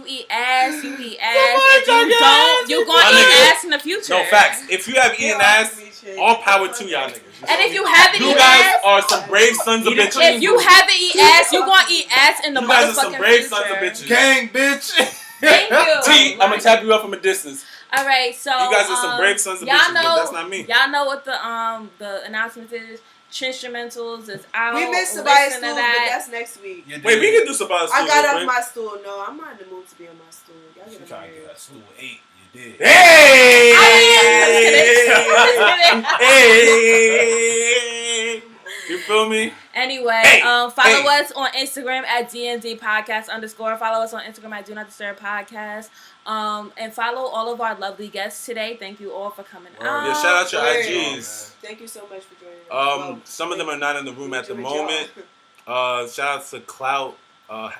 Speaker 2: you eat ass. If you don't, you're gonna eat ass in the future.
Speaker 3: No facts. If you have eaten ass,
Speaker 1: shit.
Speaker 3: All power to y'all niggas.
Speaker 2: And if you haven't
Speaker 3: You
Speaker 2: eaten
Speaker 3: guys
Speaker 2: ass,
Speaker 3: are some brave sons of bitches.
Speaker 2: if you haven't eaten ass, you gonna eat ass in the
Speaker 3: You guys
Speaker 2: motherfucking
Speaker 3: are some brave
Speaker 2: future.
Speaker 3: sons of bitches.
Speaker 5: Gang, bitch.
Speaker 2: Thank you.
Speaker 3: T, I'm gonna tap you up from a distance.
Speaker 2: All right, so
Speaker 3: You guys are some brave sons of bitches, but that's not me.
Speaker 2: Y'all know what the announcement is. Chinstrumentals is out.
Speaker 1: We missed Sabaya's
Speaker 2: Listen to
Speaker 1: stool, but
Speaker 2: that.
Speaker 1: that's next week.
Speaker 3: Wait, we can do Sabaya's stool.
Speaker 1: I got
Speaker 3: real
Speaker 1: off
Speaker 3: quick.
Speaker 1: my stool. No, I'm not in the mood to be on my stool. Y'all
Speaker 5: You
Speaker 1: get
Speaker 5: trying
Speaker 1: on
Speaker 5: to get that stool 8? You did.
Speaker 3: Hey!
Speaker 2: Hey!
Speaker 3: Hey! You feel me?
Speaker 2: Anyway,
Speaker 3: Hey!
Speaker 2: follow us on Instagram at DND Podcast _. Follow us on Instagram at Do Not Disturb Podcast. And follow all of our lovely guests today. Thank you all for coming out.
Speaker 3: Yeah, shout out your
Speaker 1: Word.
Speaker 3: IGs.
Speaker 1: Thank you so much for joining us.
Speaker 3: Some of them are not in the room at the
Speaker 1: enjoyed
Speaker 3: moment. Shout out to Clout,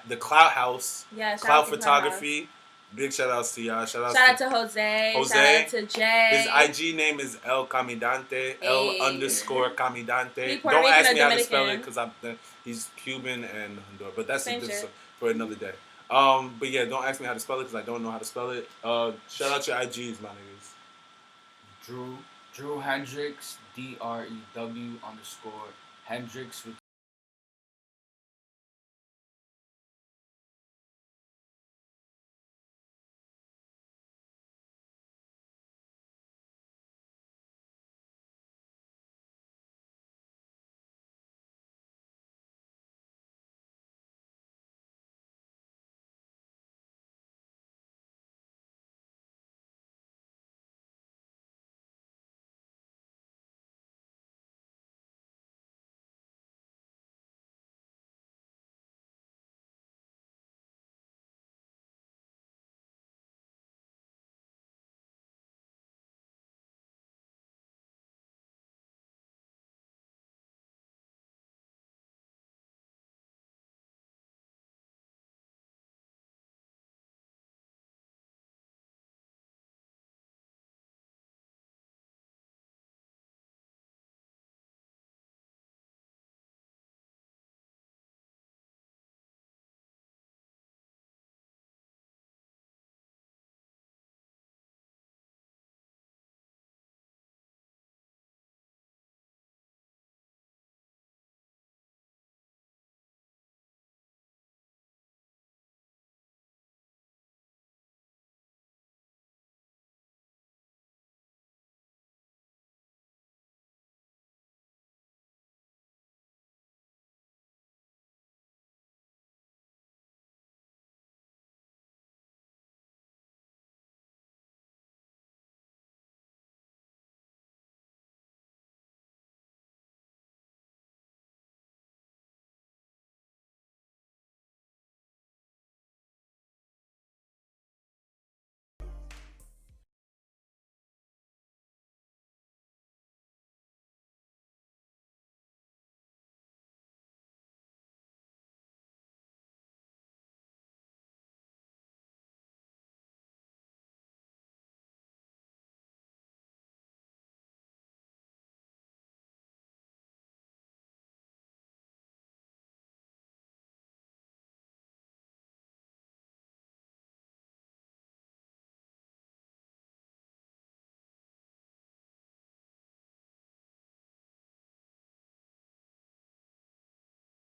Speaker 3: the Clout House,
Speaker 2: Yeah, shout
Speaker 3: Clout
Speaker 2: out to
Speaker 3: Photography. Big shout outs to y'all. Shout
Speaker 2: Shout out to Jose.
Speaker 3: Jose.
Speaker 2: Shout out to Jay.
Speaker 3: His IG name is El Camidante. L_Camidante.
Speaker 2: He Puerto
Speaker 3: Don't
Speaker 2: Rican
Speaker 3: ask
Speaker 2: or
Speaker 3: me how to spell it
Speaker 2: Dominican?
Speaker 3: because he's Cuban and Honduran. But that's
Speaker 2: Same
Speaker 3: just
Speaker 2: shit.
Speaker 3: for another day. But yeah, don't ask me how to spell it because I don't know how to spell it. Shout out your IGs, my niggas.
Speaker 9: Drew Hendricks, DREW _ Hendricks with